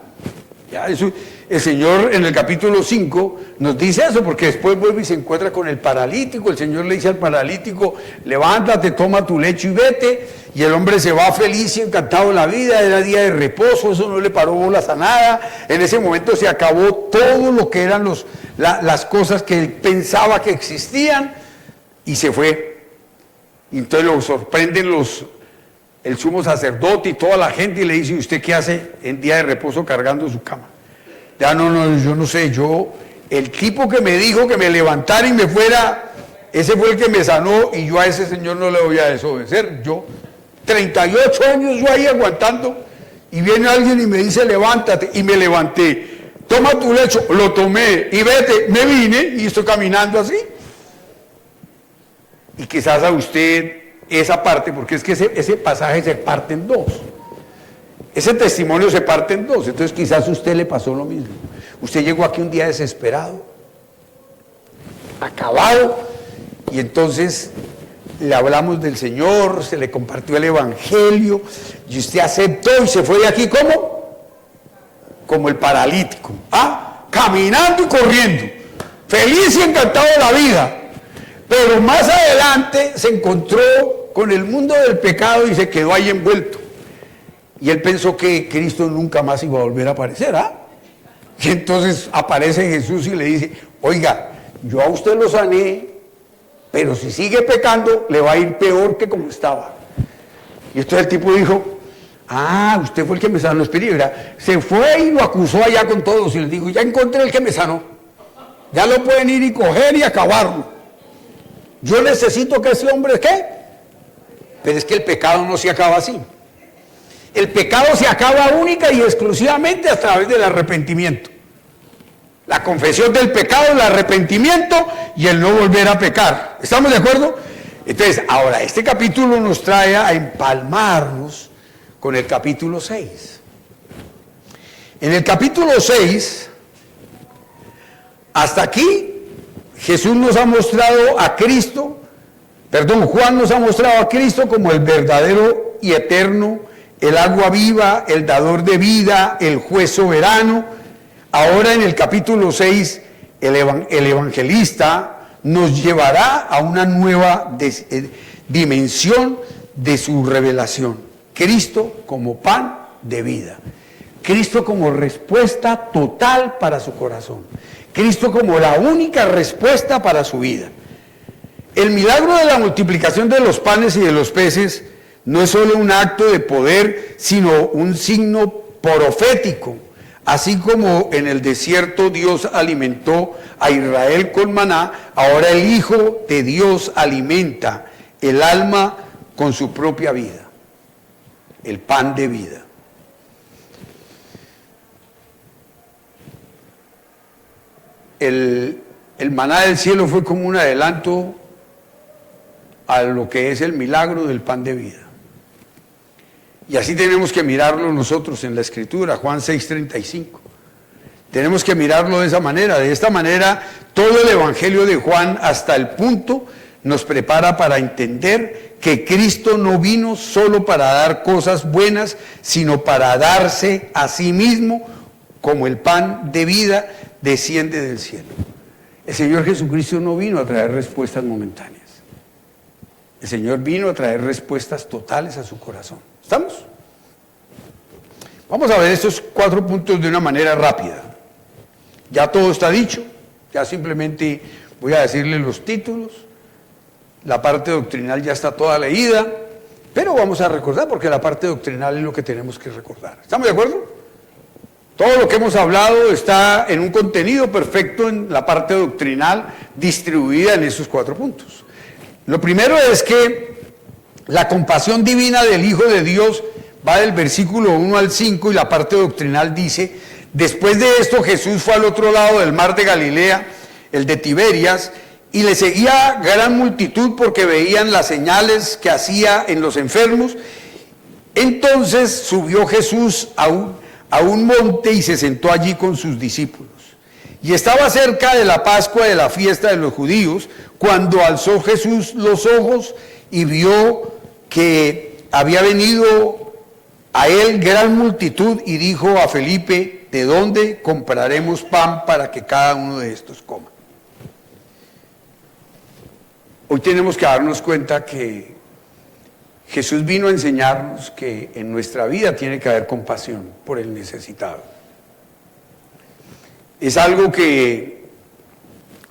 Ya, eso, el Señor en el capítulo 5 nos dice eso, porque después vuelve y se encuentra con el paralítico. El Señor le dice al paralítico, levántate, toma tu lecho y vete. Y el hombre se va feliz y encantado en la vida. Era día de reposo, eso no le paró bolas a nada. En ese momento se acabó todo lo que eran las cosas que él pensaba que existían, y se fue. Y entonces lo sorprenden el sumo sacerdote y toda la gente y le dice: ¿y usted qué hace en día de reposo cargando su cama? Ya no, yo no sé, el tipo que me dijo que me levantara y me fuera, ese fue el que me sanó y yo a ese señor no le voy a desobedecer. Yo, 38 años yo ahí aguantando, y viene alguien y me dice: levántate, y me levanté. Toma tu lecho, lo tomé y vete, me vine y estoy caminando así. Y quizás a usted esa parte, porque es que ese pasaje se parte en dos. Ese testimonio se parte en dos, entonces quizás a usted le pasó lo mismo. Usted llegó aquí un día desesperado, acabado, y entonces le hablamos del Señor, se le compartió el Evangelio, y usted aceptó y se fue de aquí como el paralítico, caminando y corriendo, feliz y encantado de la vida. Pero más adelante se encontró con el mundo del pecado y se quedó ahí envuelto. Y él pensó que Cristo nunca más iba a volver a aparecer, Y entonces aparece Jesús y le dice: oiga, yo a usted lo sané, pero si sigue pecando, le va a ir peor que como estaba. Y entonces el tipo dijo: usted fue el que me sanó, espíritu. Se fue y lo acusó allá con todos y le dijo: ya encontré el que me sanó. Ya lo pueden ir y coger y acabarlo. Yo necesito que ese hombre, ¿qué? Pero es que el pecado no se acaba así. El pecado se acaba única y exclusivamente a través del arrepentimiento. La confesión del pecado, el arrepentimiento y el no volver a pecar. ¿Estamos de acuerdo? Entonces, ahora, este capítulo nos trae a empalmarnos con el capítulo 6. En el capítulo 6, hasta aquí, Jesús nos ha mostrado a Cristo, Juan nos ha mostrado a Cristo como el verdadero y eterno, el agua viva, el dador de vida, el juez soberano. Ahora en el capítulo 6, el evangelista nos llevará a una nueva dimensión de su revelación. Cristo como pan de vida. Cristo como respuesta total para su corazón. Cristo como la única respuesta para su vida. El milagro de la multiplicación de los panes y de los peces no es solo un acto de poder, sino un signo profético. Así como en el desierto Dios alimentó a Israel con maná, ahora el Hijo de Dios alimenta el alma con su propia vida, el pan de vida. El maná del cielo fue como un adelanto a lo que es el milagro del pan de vida. Y así tenemos que mirarlo nosotros en la Escritura, Juan 6:35. Tenemos que mirarlo de esa manera. De esta manera, todo el Evangelio de Juan hasta el punto nos prepara para entender que Cristo no vino solo para dar cosas buenas, sino para darse a sí mismo como el pan de vida desciende del cielo. El Señor Jesucristo no vino a traer respuestas momentáneas. El Señor vino a traer respuestas totales a su corazón. ¿Estamos? Vamos a ver estos 4 puntos de una manera rápida. Ya todo está dicho, ya simplemente voy a decirle los títulos. La parte doctrinal ya está toda leída, pero vamos a recordar porque la parte doctrinal es lo que tenemos que recordar. ¿Estamos de acuerdo? Todo lo que hemos hablado está en un contenido perfecto en la parte doctrinal distribuida en esos 4 puntos. Lo primero es que la compasión divina del Hijo de Dios va del versículo 1 al 5 y la parte doctrinal dice: después de esto Jesús fue al otro lado del mar de Galilea, el de Tiberias, y le seguía gran multitud porque veían las señales que hacía en los enfermos. Entonces subió Jesús a un monte y se sentó allí con sus discípulos. Y estaba cerca de la Pascua, de la fiesta de los judíos, cuando alzó Jesús los ojos y vio que había venido a él gran multitud y dijo a Felipe: ¿de dónde compraremos pan para que cada uno de estos coma? Hoy tenemos que darnos cuenta que Jesús vino a enseñarnos que en nuestra vida tiene que haber compasión por el necesitado. Es algo que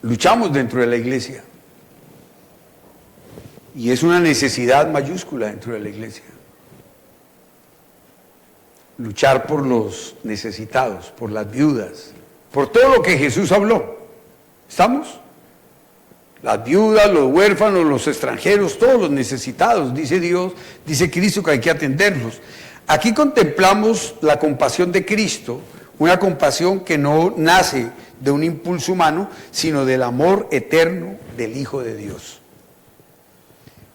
luchamos dentro de la iglesia. Y es una necesidad mayúscula dentro de la iglesia. Luchar por los necesitados, por las viudas, por todo lo que Jesús habló. ¿Estamos? Las viudas, los huérfanos, los extranjeros, todos los necesitados, dice Dios, dice Cristo que hay que atenderlos. Aquí contemplamos la compasión de Cristo, una compasión que no nace de un impulso humano, sino del amor eterno del Hijo de Dios.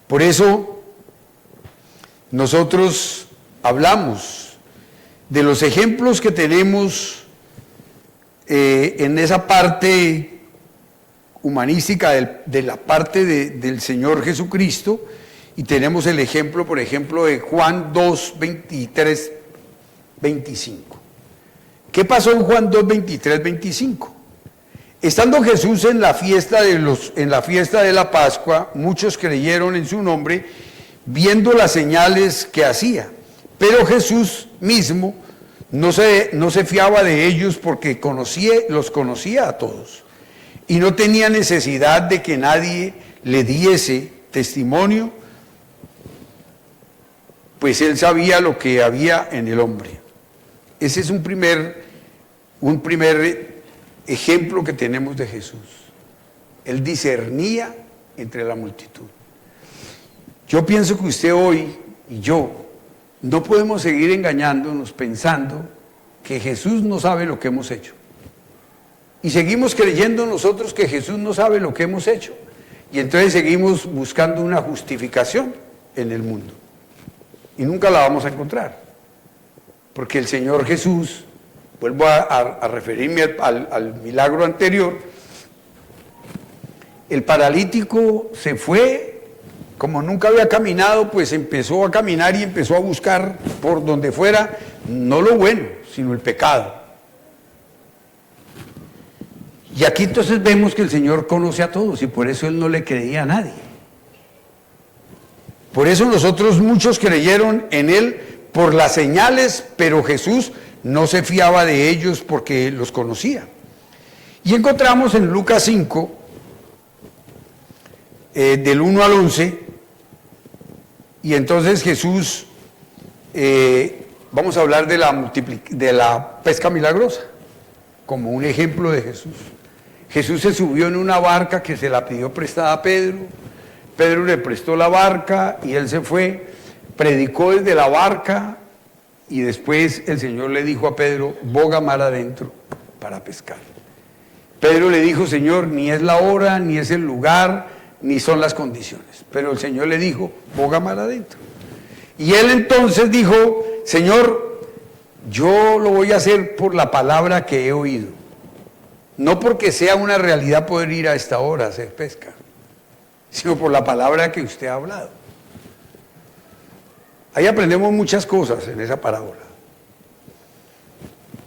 Por eso nosotros hablamos de los ejemplos que tenemos en esa parte humanística de la parte del Señor Jesucristo, y tenemos el ejemplo, por ejemplo, de Juan 2, 23, 25. ¿Qué pasó en Juan 2, 23, 25? Estando Jesús en la fiesta de la Pascua, muchos creyeron en su nombre, viendo las señales que hacía. Pero Jesús mismo no se fiaba de ellos porque los conocía a todos. Y no tenía necesidad de que nadie le diese testimonio, pues él sabía lo que había en el hombre. Ese es un primer ejemplo que tenemos de Jesús. Él discernía entre la multitud. Yo pienso que usted hoy y yo no podemos seguir engañándonos pensando que Jesús no sabe lo que hemos hecho. Y seguimos creyendo nosotros que Jesús no sabe lo que hemos hecho. Y entonces seguimos buscando una justificación en el mundo. Y nunca la vamos a encontrar. Porque el Señor Jesús, vuelvo a referirme al milagro anterior, el paralítico se fue, como nunca había caminado, pues empezó a caminar y empezó a buscar por donde fuera, no lo bueno, sino el pecado. Y aquí entonces vemos que el Señor conoce a todos y por eso Él no le creía a nadie. Por eso muchos creyeron en Él por las señales, pero Jesús no se fiaba de ellos porque los conocía. Y encontramos en Lucas 5, del 1 al 11, y entonces Jesús, vamos a hablar de la pesca milagrosa, como un ejemplo de Jesús. Jesús se subió en una barca que se la pidió prestada a Pedro. Pedro le prestó la barca y él se fue, predicó desde la barca y después el Señor le dijo a Pedro, boga mar adentro para pescar. Pedro le dijo, Señor, ni es la hora, ni es el lugar, ni son las condiciones. Pero el Señor le dijo, boga mar adentro. Y él entonces dijo, Señor, yo lo voy a hacer por la palabra que he oído. No porque sea una realidad poder ir a esta hora a hacer pesca, sino por la palabra que usted ha hablado. Ahí aprendemos muchas cosas en esa parábola.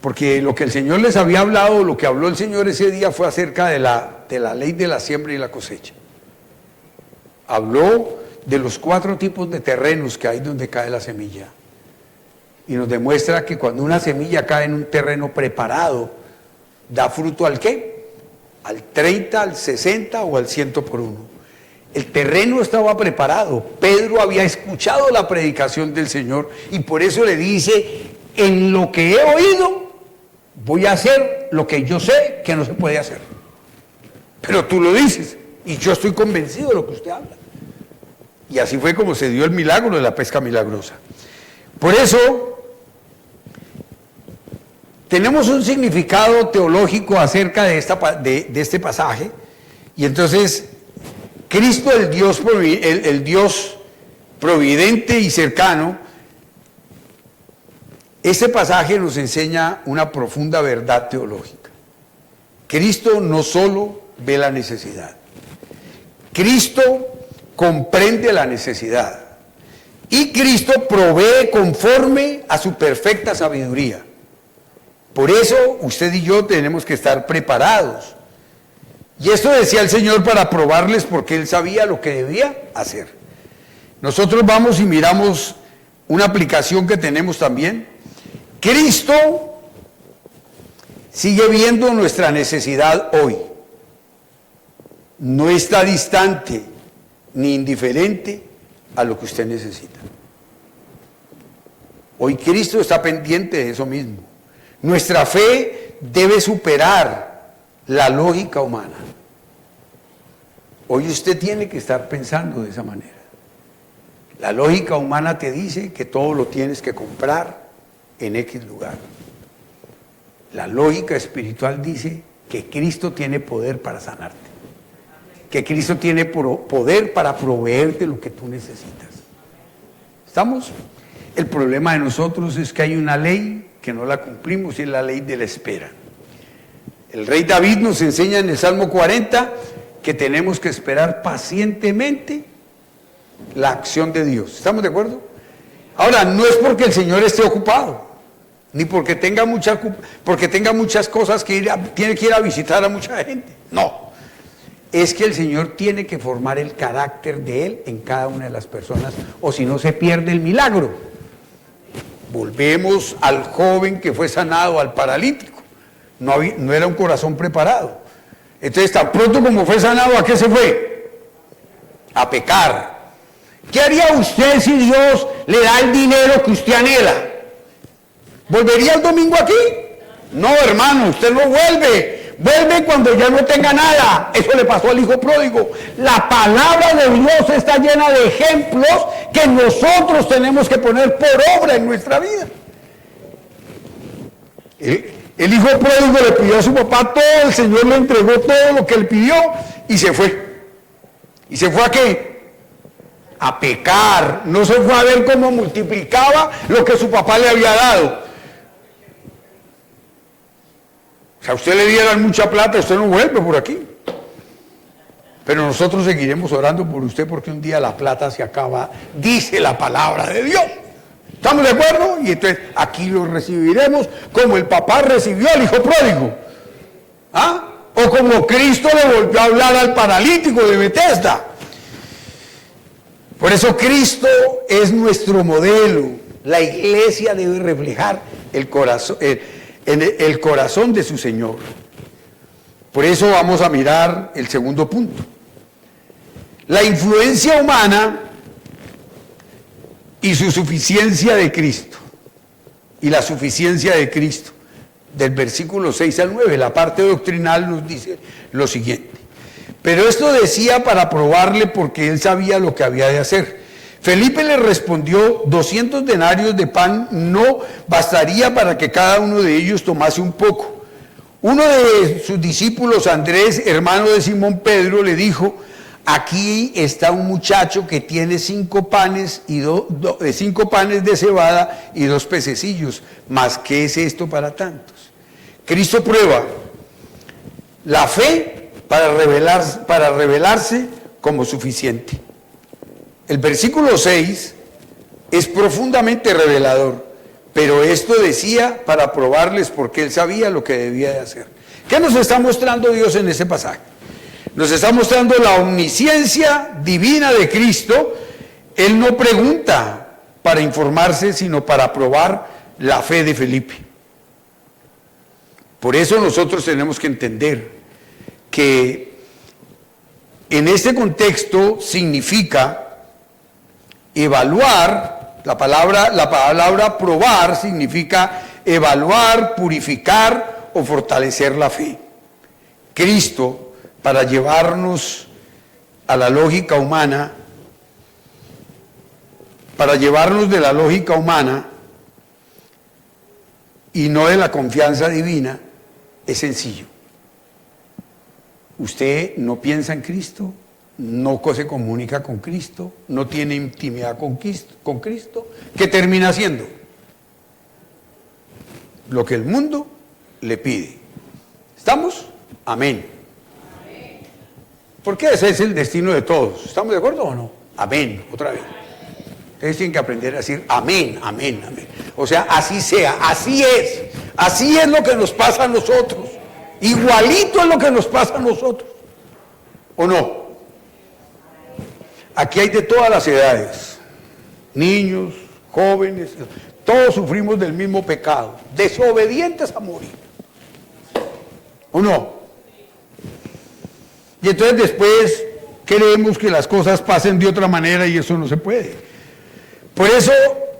Porque lo que el Señor les había hablado, lo que habló el Señor ese día fue acerca de la ley de la siembra y la cosecha. Habló de los 4 tipos de terrenos que hay donde cae la semilla. Y nos demuestra que cuando una semilla cae en un terreno preparado, da fruto ¿al qué? Al 30, al 60 o al 100 por 1. El terreno estaba preparado. Pedro había escuchado la predicación del Señor y por eso le dice, en lo que he oído, voy a hacer lo que yo sé que no se puede hacer. Pero tú lo dices y yo estoy convencido de lo que usted habla. Y así fue como se dio el milagro de la pesca milagrosa. Por eso, tenemos un significado teológico acerca de este pasaje y entonces Cristo, el Dios providente y cercano, este pasaje nos enseña una profunda verdad teológica. Cristo no solo ve la necesidad, Cristo comprende la necesidad y Cristo provee conforme a su perfecta sabiduría. Por eso usted y yo tenemos que estar preparados. Y esto decía el Señor para probarles porque Él sabía lo que debía hacer. Nosotros vamos y miramos una aplicación que tenemos también. Cristo sigue viendo nuestra necesidad hoy. No está distante ni indiferente a lo que usted necesita. Hoy Cristo está pendiente de eso mismo. Nuestra fe debe superar la lógica humana. Hoy usted tiene que estar pensando de esa manera. La lógica humana te dice que todo lo tienes que comprar en X lugar. La lógica espiritual dice que Cristo tiene poder para sanarte. Que Cristo tiene poder para proveerte lo que tú necesitas. ¿Estamos? El problema de nosotros es que hay una ley que no la cumplimos y es la ley de la espera. El rey David nos enseña en el Salmo 40 que tenemos que esperar pacientemente la acción de Dios. ¿Estamos de acuerdo? Ahora, no es porque el Señor esté ocupado, ni porque tenga muchas cosas que tiene que ir a visitar a mucha gente. No. Es que el Señor tiene que formar el carácter de Él en cada una de las personas, o si no se pierde el milagro. Volvemos al joven que fue sanado, al paralítico. No era un corazón preparado. Entonces, tan pronto como fue sanado, ¿a qué se fue? A pecar. ¿Qué haría usted si Dios le da el dinero que usted anhela? ¿Volvería el domingo aquí? No, hermano, usted no vuelve. Vuelve cuando ya no tenga nada. Eso le pasó al hijo pródigo. La palabra de Dios está llena de ejemplos que nosotros tenemos que poner por obra en nuestra vida. El hijo pródigo le pidió a su papá todo, el Señor le entregó todo lo que él pidió y se fue. ¿Y se fue a qué? A pecar. No se fue a ver cómo multiplicaba lo que su papá le había dado. Si a usted le dieran mucha plata, usted no vuelve por aquí. Pero nosotros seguiremos orando por usted porque un día la plata se acaba, dice la palabra de Dios. ¿Estamos de acuerdo? Y entonces aquí lo recibiremos como el papá recibió al hijo pródigo. ¿Ah? O como Cristo le volvió a hablar al paralítico de Betesda. Por eso Cristo es nuestro modelo. La iglesia debe reflejar el corazón de su Señor. Por eso vamos a mirar el segundo punto. La influencia humana y su suficiencia de Cristo. Y la suficiencia de Cristo. Del versículo 6 al 9, la parte doctrinal nos dice lo siguiente. Pero esto decía para probarle porque él sabía lo que había de hacer. Felipe le respondió, 200 denarios de pan no bastaría para que cada uno de ellos tomase un poco. Uno de sus discípulos, Andrés, hermano de Simón Pedro, le dijo, aquí está un muchacho que tiene 5 panes de cebada y 2 pececillos, mas ¿qué es esto para tantos? Cristo prueba la fe para revelarse como suficiente. El versículo 6 es profundamente revelador, pero esto decía para probarles porque él sabía lo que debía de hacer. ¿Qué nos está mostrando Dios en ese pasaje? Nos está mostrando la omnisciencia divina de Cristo. Él no pregunta para informarse, sino para probar la fe de Felipe. Por eso nosotros tenemos que entender que en este contexto significa evaluar, la palabra probar significa evaluar, purificar o fortalecer la fe. Cristo, para llevarnos a la lógica humana, para llevarnos de la lógica humana y no de la confianza divina, es sencillo. Usted no piensa en Cristo, no se comunica con Cristo, no tiene intimidad con Cristo, ¿qué termina haciendo? Lo que el mundo le pide. ¿Estamos? Amén. Porque ese es el destino de todos. ¿Estamos de acuerdo o no? Amén, otra vez. Ustedes tienen que aprender a decir amén, amén, amén. O sea, así sea, así es lo que nos pasa a nosotros. Igualito es lo que nos pasa a nosotros. ¿O no? Aquí hay de todas las edades, niños, jóvenes, todos sufrimos del mismo pecado, desobedientes a morir. ¿O no? Y entonces después queremos que las cosas pasen de otra manera y eso no se puede. Por eso,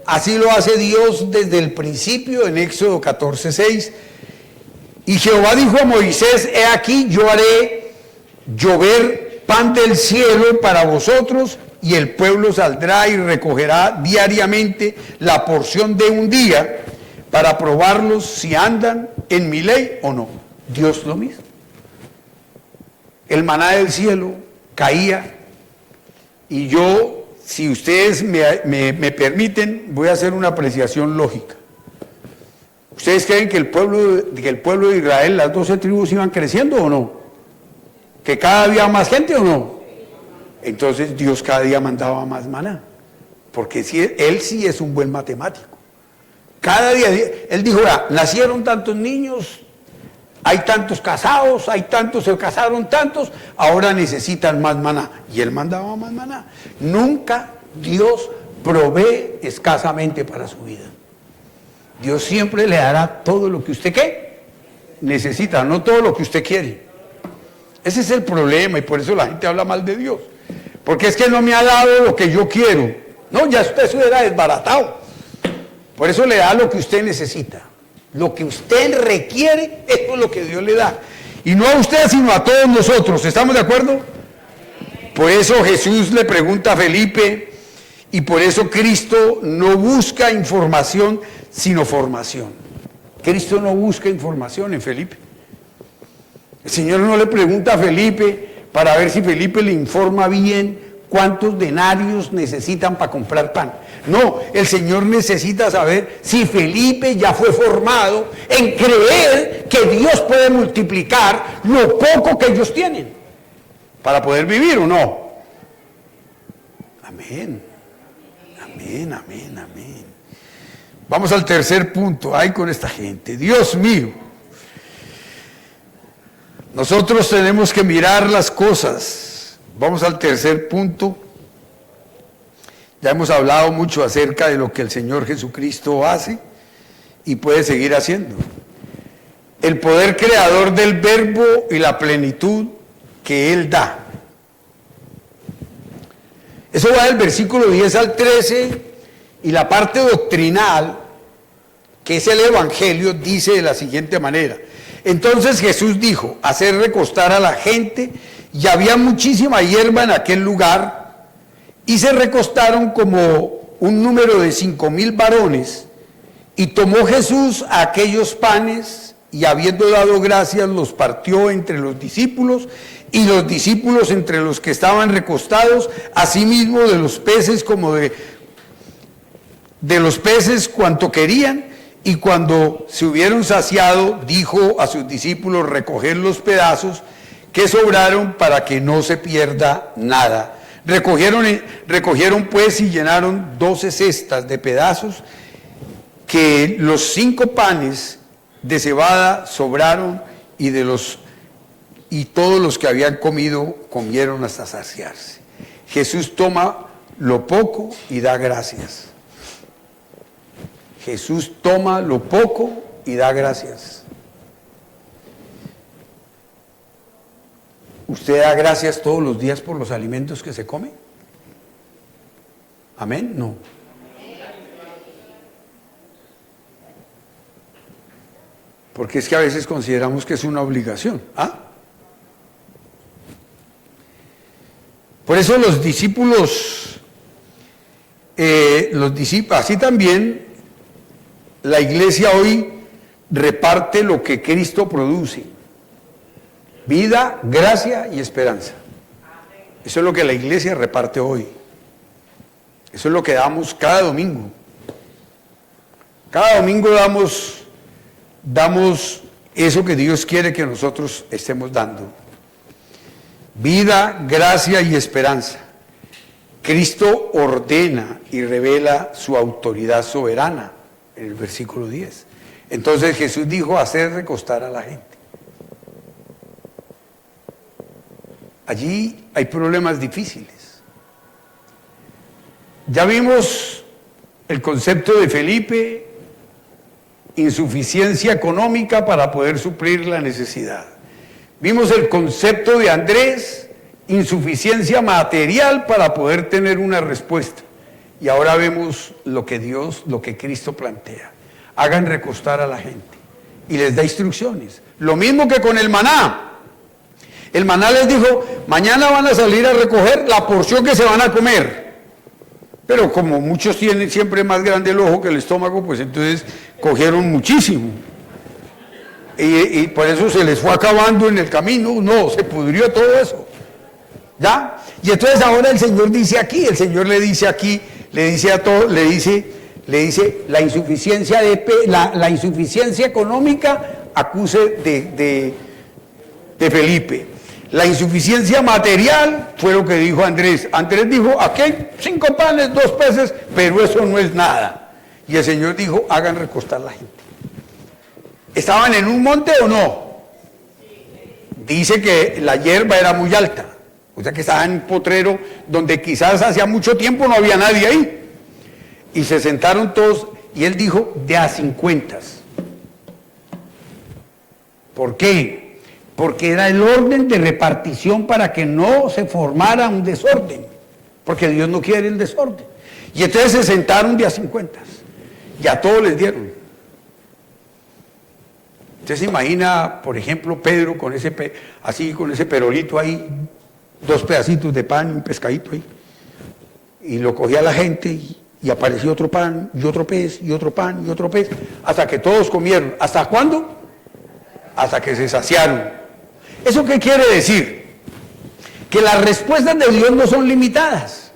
así lo hace Dios desde el principio en Éxodo 14:6. Y Jehová dijo a Moisés: he aquí, yo haré llover pan del cielo para vosotros, y el pueblo saldrá y recogerá diariamente la porción de un día para probarlos si andan en mi ley o no. Dios lo mismo. El maná del cielo caía, y yo, si ustedes me permiten, voy a hacer una apreciación lógica. ¿Ustedes creen que el pueblo de Israel, las 12 tribus, iban creciendo o no? ¿Que cada día había más gente o no? Entonces Dios cada día mandaba más maná, porque Él sí es un buen matemático. Cada día, Él dijo: nacieron tantos niños, hay tantos casados, se casaron tantos, ahora necesitan más maná. Y Él mandaba más maná. Nunca Dios provee escasamente para su vida. Dios siempre le dará todo lo que usted necesita, no todo lo que usted quiere. Ese es el problema, y por eso la gente habla mal de Dios. Porque es que no me ha dado lo que yo quiero. No, ya usted eso era desbaratado. Por eso le da lo que usted necesita. Lo que usted requiere, esto es lo que Dios le da. Y no a usted, sino a todos nosotros. ¿Estamos de acuerdo? Por eso Jesús le pregunta a Felipe, y por eso Cristo no busca información, sino formación. Cristo no busca información en Felipe. El Señor no le pregunta a Felipe para ver si Felipe le informa bien cuántos denarios necesitan para comprar pan. No, el Señor necesita saber si Felipe ya fue formado en creer que Dios puede multiplicar lo poco que ellos tienen para poder vivir o no. Amén, amén, amén, amén. Vamos al tercer punto. Ay, con esta gente, Dios mío. Nosotros tenemos que mirar las cosas. Vamos al tercer punto. Ya hemos hablado mucho acerca de lo que el Señor Jesucristo hace y puede seguir haciendo. El poder creador del verbo y la plenitud que Él da. Eso va del versículo 10 al 13, y la parte doctrinal, que es el Evangelio, dice de la siguiente manera: entonces Jesús dijo: hacer recostar a la gente, y había muchísima hierba en aquel lugar, y se recostaron como un número de 5,000 varones, y tomó Jesús aquellos panes, y habiendo dado gracias, los partió entre los discípulos, y los discípulos entre los que estaban recostados, asimismo de los peces como de los peces cuanto querían. Y cuando se hubieron saciado, dijo a sus discípulos: recoger los pedazos que sobraron para que no se pierda nada. Recogieron pues y llenaron 12 cestas de pedazos, que los 5 panes de cebada sobraron, y todos los que habían comido comieron hasta saciarse. Jesús toma lo poco y da gracias. Jesús toma lo poco y da gracias. ¿Usted da gracias todos los días por los alimentos que se come? ¿Amén? No. Porque es que a veces consideramos que es una obligación. Por eso los discípulos, así también la iglesia hoy reparte lo que Cristo produce: vida, gracia y esperanza. Eso es lo que la iglesia reparte hoy. Eso es lo que damos cada domingo. Cada domingo damos eso que Dios quiere que nosotros estemos dando: vida, gracia y esperanza. Cristo ordena y revela su autoridad soberana en el versículo 10. Entonces Jesús dijo: hacer recostar a la gente. Allí hay problemas difíciles. Ya vimos el concepto de Felipe: insuficiencia económica para poder suplir la necesidad. Vimos el concepto de Andrés: insuficiencia material para poder tener una respuesta. Y ahora vemos lo que Cristo plantea. Hagan recostar a la gente. Y les da instrucciones. Lo mismo que con el maná. El maná les dijo, mañana van a salir a recoger la porción que se van a comer. Pero como muchos tienen siempre más grande el ojo que el estómago, pues entonces cogieron muchísimo. Y por eso se les fue acabando en el camino. No, se pudrió todo eso. ¿Ya? Y entonces ahora el Señor dice aquí, el Señor le dice aquí, le dice a todos, le dice la insuficiencia la insuficiencia económica acuse de Felipe. La insuficiencia material fue lo que dijo Andrés. Andrés dijo, aquí hay 5 panes, 2 peces, pero eso no es nada. Y el Señor dijo, hagan recostar la gente. ¿Estaban en un monte o no? Dice que la hierba era muy alta. O sea que estaban en un potrero donde quizás hacía mucho tiempo no había nadie ahí. Y se sentaron todos y él dijo, de a 50. ¿Por qué? Porque era el orden de repartición para que no se formara un desorden. Porque Dios no quiere el desorden. Y entonces se sentaron de a 50. Y a todos les dieron. Usted se imagina, por ejemplo, Pedro con ese perolito ahí, 2 pedacitos de pan y un pescadito ahí. Y lo cogía la gente y apareció otro pan y otro pez y otro pan y otro pez, hasta que todos comieron. ¿Hasta cuándo? Hasta que se saciaron. ¿Eso qué quiere decir? Que las respuestas de Dios no son limitadas.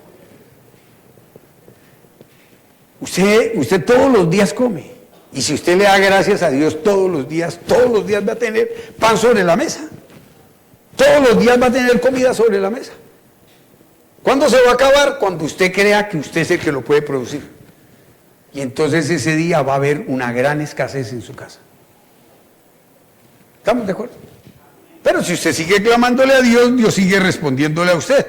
Usted todos los días come. Y si usted le da gracias a Dios todos los días va a tener pan sobre la mesa. Todos los días va a tener comida sobre la mesa. ¿Cuándo se va a acabar? Cuando usted crea que usted es el que lo puede producir. Y entonces ese día va a haber una gran escasez en su casa. ¿Estamos de acuerdo? Pero si usted sigue clamándole a Dios, Dios sigue respondiéndole a usted.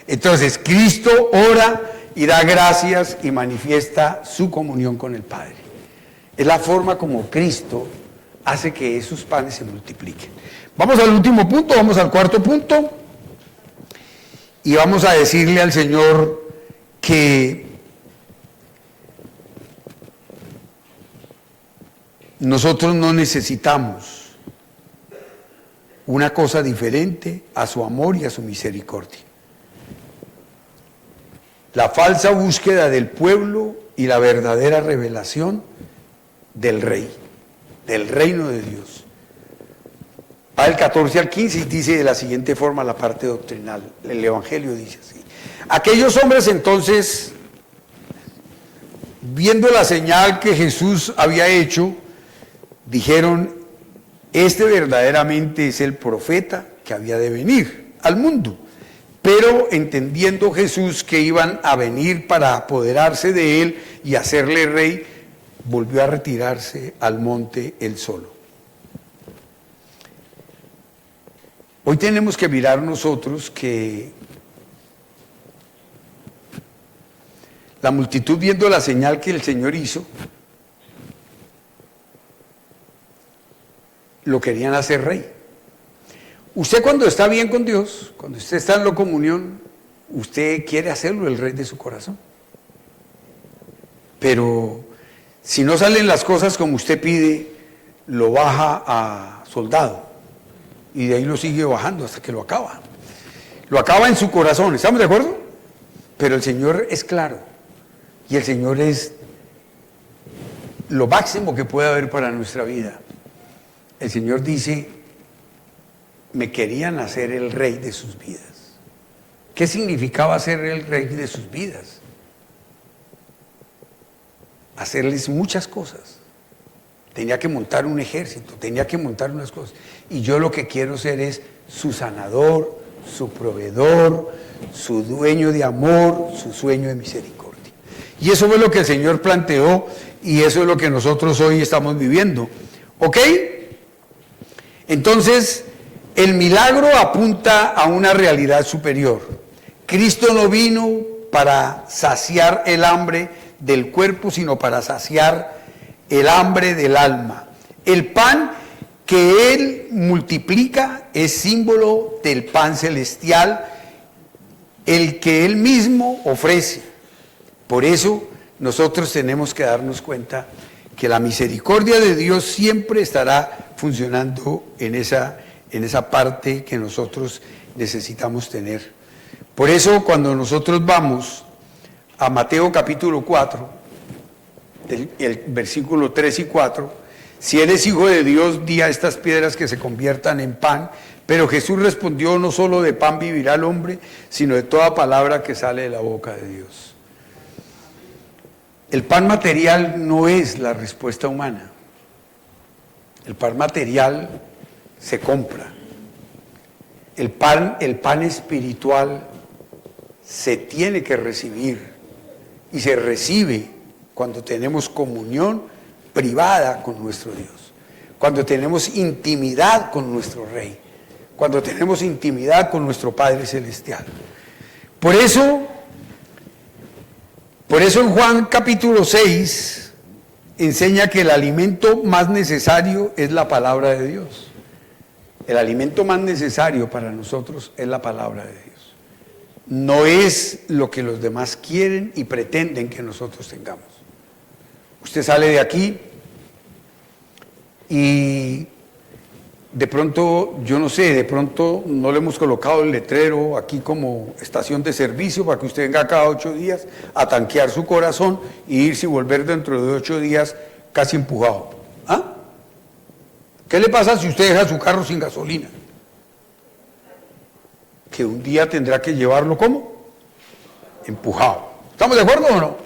Entonces Cristo ora y da gracias y manifiesta su comunión con el Padre. Es la forma como Cristo hace que esos panes se multipliquen. Vamos al último punto, vamos al cuarto punto. Y vamos a decirle al Señor que nosotros no necesitamos una cosa diferente a su amor y a su misericordia. La falsa búsqueda del pueblo y la verdadera revelación del Rey, del reino de Dios. Va del 14 al 15 y dice de la siguiente forma la parte doctrinal. El Evangelio dice así. Aquellos hombres entonces, viendo la señal que Jesús había hecho, dijeron, este verdaderamente es el profeta que había de venir al mundo. Pero entendiendo Jesús que iban a venir para apoderarse de él y hacerle rey, volvió a retirarse al monte él solo. Hoy tenemos que mirar nosotros que la multitud, viendo la señal que el Señor hizo, lo querían hacer rey. Usted cuando está bien con Dios, cuando usted está en la comunión, usted quiere hacerlo el rey de su corazón. Pero si no salen las cosas como usted pide, lo baja a soldado. Y de ahí lo sigue bajando hasta que lo acaba. Lo acaba en su corazón, ¿estamos de acuerdo? Pero el Señor es claro. Y el Señor es lo máximo que puede haber para nuestra vida. El Señor dice, me querían hacer el rey de sus vidas. ¿Qué significaba ser el rey de sus vidas? Hacerles muchas cosas. Tenía que montar un ejército, tenía que montar unas cosas. Y yo lo que quiero ser es su sanador, su proveedor, su dueño de amor, su sueño de misericordia. Y eso fue lo que el Señor planteó y eso es lo que nosotros hoy estamos viviendo. ¿Ok? Entonces, el milagro apunta a una realidad superior. Cristo no vino para saciar el hambre del cuerpo, sino para saciar el hambre del alma. El pan que Él multiplica es símbolo del pan celestial el que Él mismo ofrece. Por eso nosotros tenemos que darnos cuenta que la misericordia de Dios siempre estará funcionando en esa parte que nosotros necesitamos tener. Por eso cuando nosotros vamos a Mateo capítulo 4, el versículo 3 y 4, si eres hijo de Dios, di a estas piedras que se conviertan en pan. Pero Jesús respondió, no solo de pan vivirá el hombre, sino de toda palabra que sale de la boca de Dios. El pan material no es la respuesta humana. El pan material se compra. El pan espiritual se tiene que recibir y se recibe cuando tenemos comunión privada con nuestro Dios, cuando tenemos intimidad con nuestro Rey, cuando tenemos intimidad con nuestro Padre Celestial. Por eso en Juan capítulo 6 enseña que el alimento más necesario es la palabra de Dios. El alimento más necesario para nosotros es la palabra de Dios. No es lo que los demás quieren y pretenden que nosotros tengamos. Usted sale de aquí y de pronto, yo no sé, de pronto no le hemos colocado el letrero aquí como estación de servicio para que usted venga cada 8 días a tanquear su corazón y irse y volver dentro de 8 días casi empujado. ¿Ah? ¿Qué le pasa si usted deja su carro sin gasolina? Que un día tendrá que llevarlo ¿cómo? Empujado. ¿Estamos de acuerdo o no?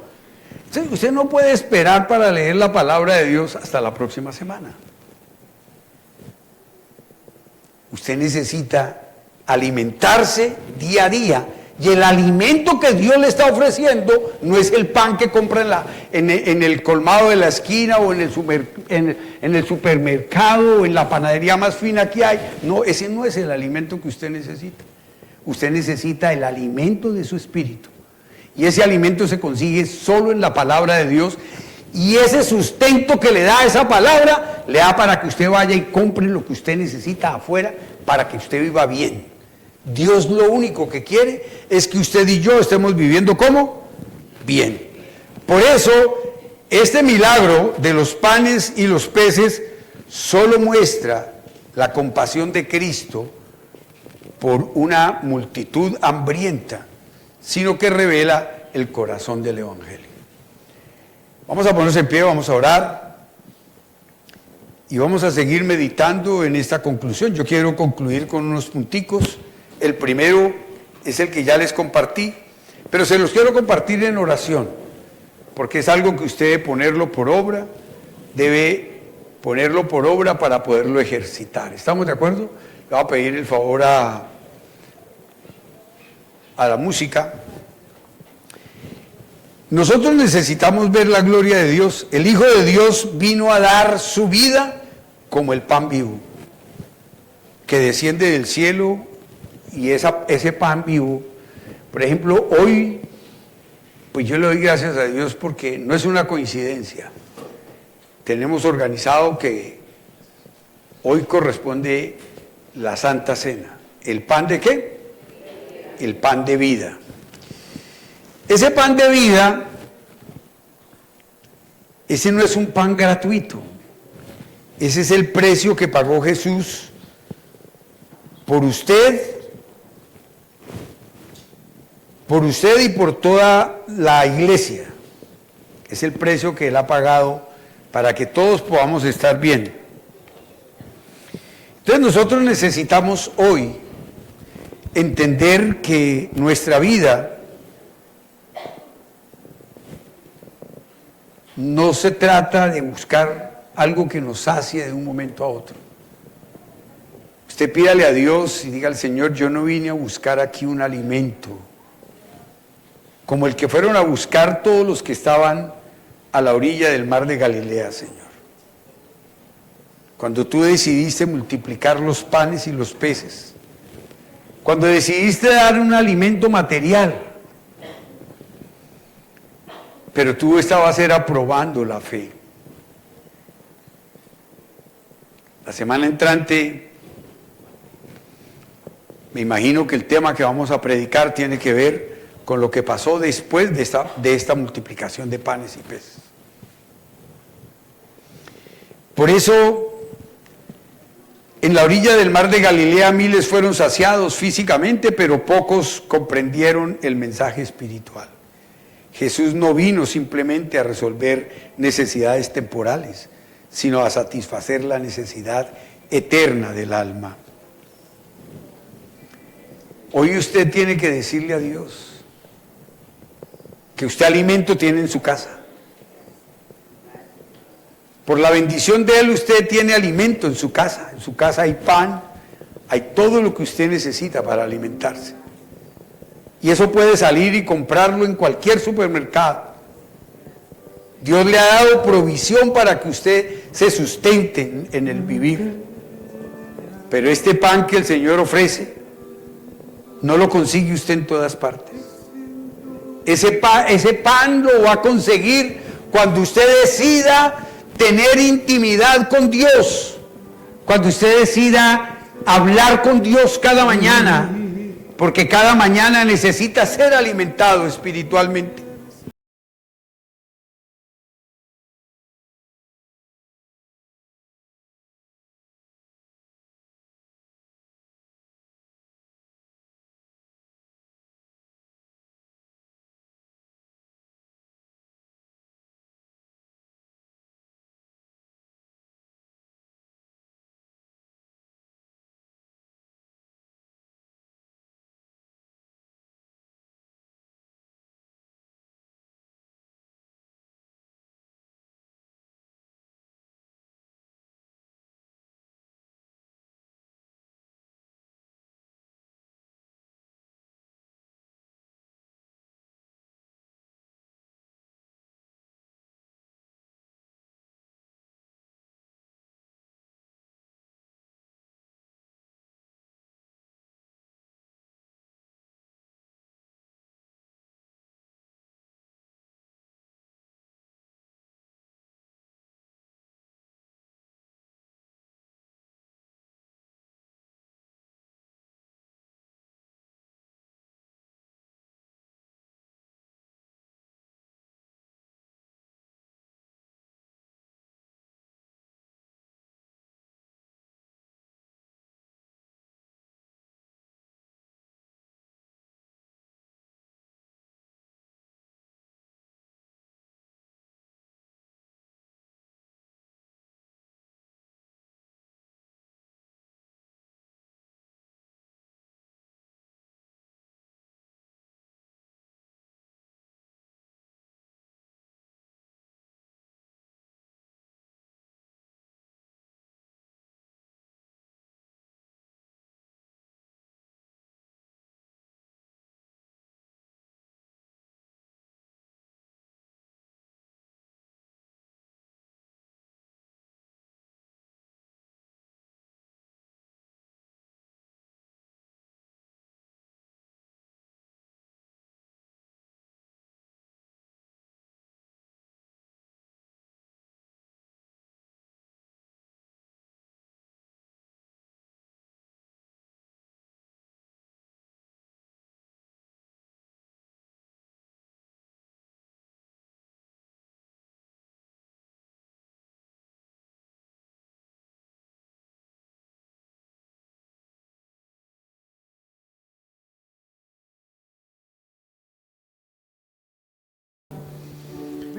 Entonces, usted no puede esperar para leer la palabra de Dios hasta la próxima semana. Usted necesita alimentarse día a día. Y el alimento que Dios le está ofreciendo no es el pan que compra en el colmado de la esquina o en el supermercado o en la panadería más fina que hay. No, ese no es el alimento que usted necesita. Usted necesita el alimento de su espíritu. Y ese alimento se consigue solo en la palabra de Dios. Y ese sustento que le da esa palabra, le da para que usted vaya y compre lo que usted necesita afuera para que usted viva bien. Dios lo único que quiere es que usted y yo estemos viviendo ¿cómo? Bien. Por eso, este milagro de los panes y los peces solo muestra la compasión de Cristo por una multitud hambrienta, sino que revela el corazón del Evangelio. Vamos a ponernos en pie, vamos a orar y vamos a seguir meditando en esta conclusión. Yo quiero concluir con unos punticos. El primero es el que ya les compartí, pero se los quiero compartir en oración, porque es algo que usted debe ponerlo por obra, debe ponerlo por obra para poderlo ejercitar. ¿Estamos de acuerdo? Le voy a pedir el favor a la música. Nosotros necesitamos ver la gloria de Dios. El Hijo de Dios vino a dar su vida como el pan vivo, que desciende del cielo, y ese pan vivo, por ejemplo, hoy, pues yo le doy gracias a Dios porque no es una coincidencia. Tenemos organizado que hoy corresponde la Santa Cena. ¿El pan de qué? El pan de vida. Ese pan de vida, ese no es un pan gratuito. Ese es el precio que pagó Jesús por usted y por toda la iglesia. Es el precio que Él ha pagado para que todos podamos estar bien. Entonces nosotros necesitamos hoy entender que nuestra vida no se trata de buscar algo que nos sacie de un momento a otro. Usted pídale a Dios y diga al Señor, yo no vine a buscar aquí un alimento como el que fueron a buscar todos los que estaban a la orilla del mar de Galilea, Señor. Cuando tú decidiste multiplicar los panes y los peces, cuando decidiste dar un alimento material, pero tú estabas aprobando la fe. La semana entrante Me imagino que el tema que vamos a predicar tiene que ver con lo que pasó después de esta multiplicación de panes y peces. Por eso, en la orilla del mar de Galilea miles fueron saciados físicamente, pero pocos comprendieron el mensaje espiritual. Jesús no vino simplemente a resolver necesidades temporales, sino a satisfacer la necesidad eterna del alma. Hoy usted tiene que decirle a Dios que usted alimento tiene en su casa. Por la bendición de Él usted tiene alimento en su casa. En su casa hay pan, hay todo lo que usted necesita para alimentarse. Y eso puede salir y comprarlo en cualquier supermercado. Dios le ha dado provisión para que usted se sustente en el vivir. Pero este pan que el Señor ofrece, no lo consigue usted en todas partes. Ese pan lo va a conseguir cuando usted decida tener intimidad con Dios, cuando usted decida hablar con Dios cada mañana, porque cada mañana necesita ser alimentado espiritualmente.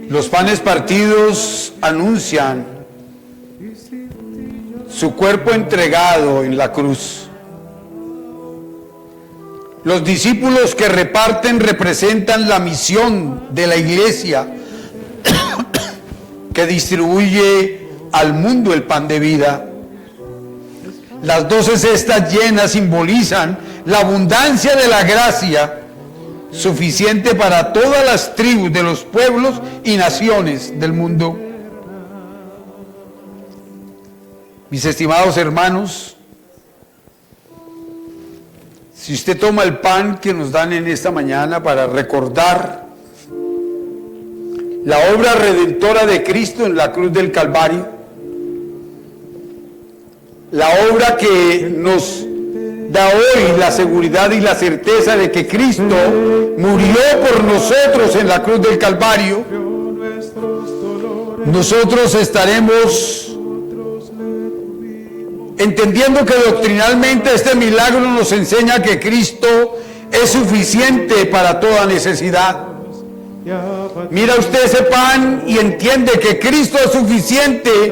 Los panes partidos anuncian su cuerpo entregado en la cruz. Los discípulos que reparten representan la misión de la iglesia que distribuye al mundo el pan de vida. Las 12 cestas llenas simbolizan la abundancia de la gracia suficiente para todas las tribus de los pueblos y naciones del mundo. Mis estimados hermanos, si usted toma el pan que nos dan en esta mañana para recordar la obra redentora de Cristo en la cruz del Calvario, la obra que nos da hoy la seguridad y la certeza de que Cristo murió por nosotros en la cruz del Calvario, nosotros estaremos entendiendo que doctrinalmente este milagro nos enseña que Cristo es suficiente para toda necesidad. Mira usted ese pan y entiende que Cristo es suficiente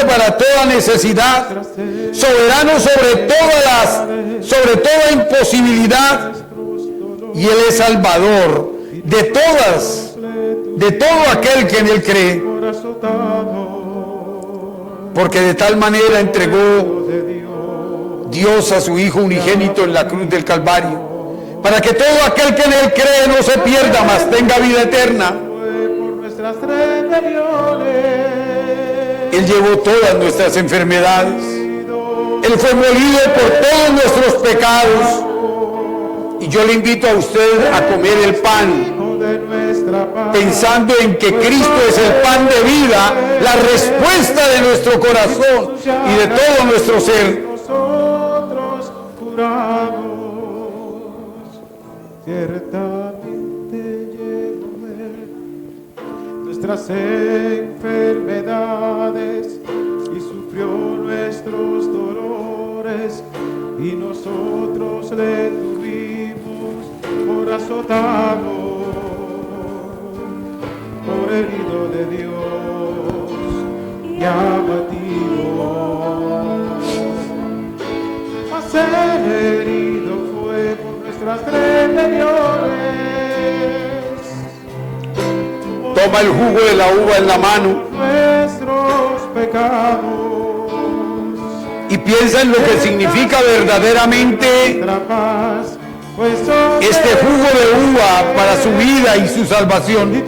para toda necesidad, soberano sobre toda imposibilidad, y Él es salvador de todo aquel que en Él cree, porque de tal manera entregó Dios a su Hijo unigénito en la cruz del Calvario, para que todo aquel que en Él cree no se pierda, mas tenga vida eterna. Él llevó todas nuestras enfermedades. Él fue molido por todos nuestros pecados. Y yo le invito a usted a comer el pan, pensando en que Cristo es el pan de vida, la respuesta de nuestro corazón y de todo nuestro ser. Ciertamente llevó nuestras enfermedades y sufrió nuestros dolores, y nosotros le tuvimos por azotado, por herido de Dios y abatido. Mas el herido fue por nuestras rebeliones. Toma el jugo de la uva en la mano Nuestros pecados. y piensa en lo que significa verdaderamente este jugo de uva para su vida y su salvación,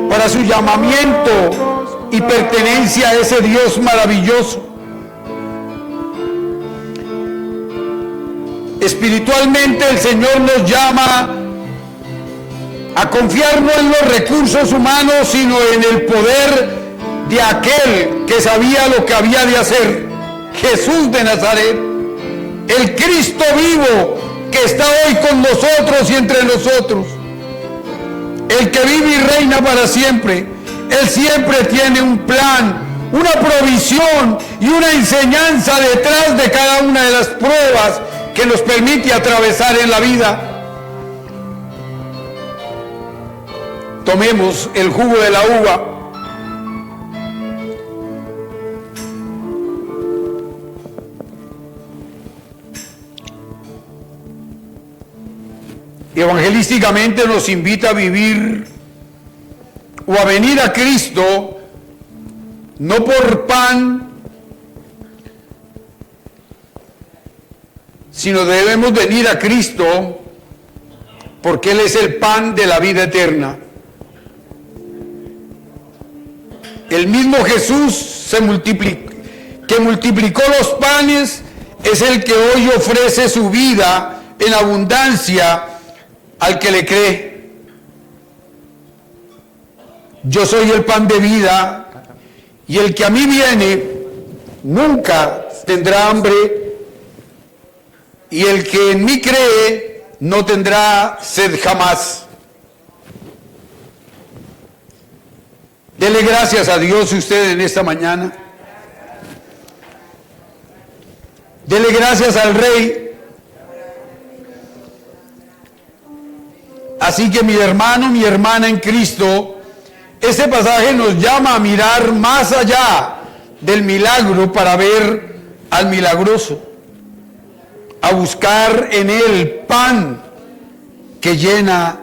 para su llamamiento y pertenencia a ese Dios maravilloso. Espiritualmente el Señor nos llama a confiar no en los recursos humanos, sino en el poder de aquel que sabía lo que había de hacer, Jesús de Nazaret, el Cristo vivo que está hoy con nosotros y entre nosotros, el que vive y reina para siempre. Él siempre tiene un plan, una provisión y una enseñanza detrás de cada una de las pruebas que nos permite atravesar en la vida. Tomemos el jugo de la uva. Y evangelísticamente nos invita a vivir o a venir a Cristo no por pan, sino debemos venir a Cristo porque Él es el pan de la vida eterna. El mismo Jesús que multiplicó los panes es el que hoy ofrece su vida en abundancia al que le cree. Yo soy el pan de vida, y el que a mí viene nunca tendrá hambre, y el que en mí cree no tendrá sed jamás. Dele gracias a Dios usted en esta mañana. Dele gracias al Rey. Así que mi hermano, mi hermana en Cristo, este pasaje nos llama a mirar más allá del milagro para ver al milagroso, a buscar en Él pan que llena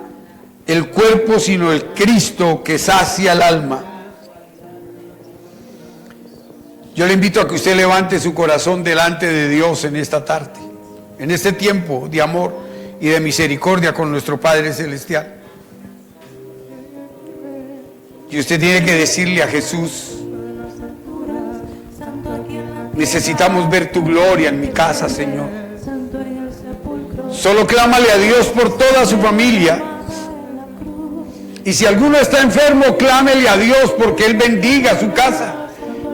el cuerpo, sino el Cristo que sacia el alma. Yo le invito a que usted levante su corazón delante de Dios en esta tarde, en este tiempo de amor y de misericordia con nuestro Padre Celestial. Y usted tiene que decirle a Jesús: necesitamos ver tu gloria en mi casa, Señor. Solo clámale a Dios por toda su familia. Y si alguno está enfermo, clámele a Dios porque Él bendiga su casa,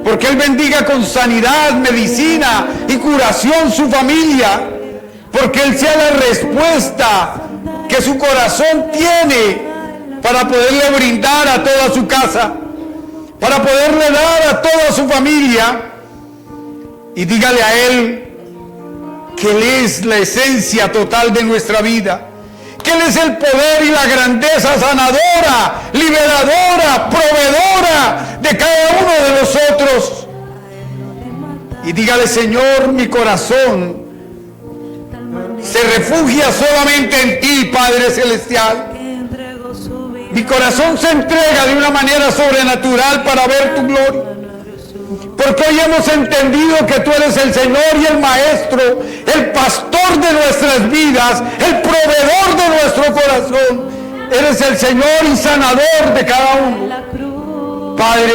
porque Él bendiga con sanidad, medicina y curación su familia, porque Él sea la respuesta que su corazón tiene para poderle brindar a toda su casa, para poderle dar a toda su familia. Y dígale a Él que Él es la esencia total de nuestra vida, que Él es el poder y la grandeza sanadora, liberadora, proveedora de cada uno de nosotros. Y dígale: Señor, mi corazón se refugia solamente en ti, Padre Celestial. Mi corazón se entrega de una manera sobrenatural para ver tu gloria. Porque hoy hemos entendido que tú eres el Señor y el Maestro, el pastor de nuestras vidas, el proveedor de nuestro corazón. Eres el Señor y sanador de cada uno. Padre,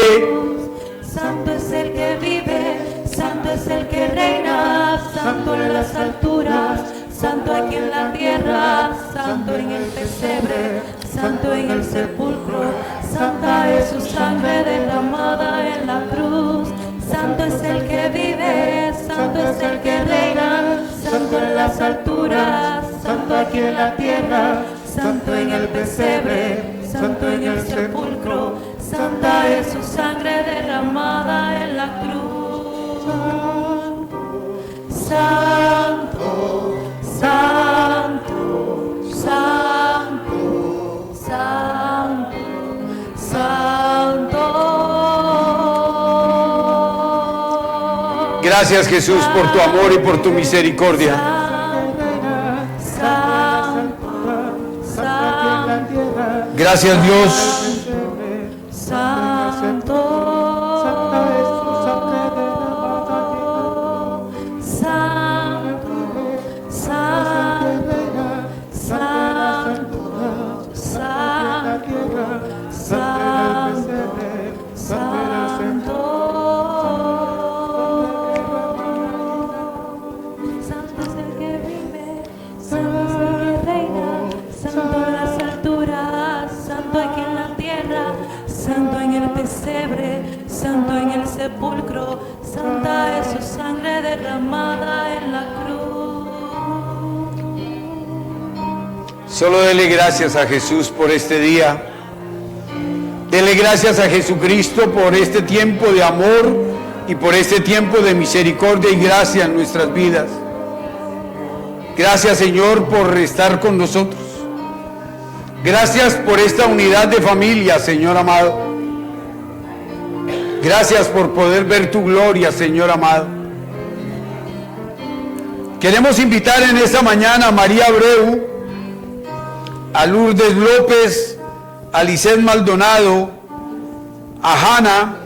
santo es el que vive, santo es el que reina, santo en las alturas, santo aquí en la tierra, santo en el pesebre, santo en el sepulcro, santa es su sangre derramada en la cruz. Santo es el que vive, santo es el que reina, santo en las alturas, santo aquí en la tierra, santo en el pesebre, santo en el sepulcro, santa es su sangre derramada en la cruz. Santo, santo, santo, santo, santo. gracias, Jesús, por tu amor y por tu misericordia. Gracias, Dios. Santo en el sepulcro, santa es su sangre derramada en la cruz. Solo dele gracias a Jesús por este día. Dele gracias a Jesucristo por este tiempo de amor y por este tiempo de misericordia y gracia en nuestras vidas. Gracias, Señor, por estar con nosotros. Gracias por esta unidad de familia, Señor amado. Gracias por poder ver tu gloria, Señor amado. Queremos invitar en esta mañana a María Abreu, a Lourdes López, a Lisset Maldonado, a Hanna,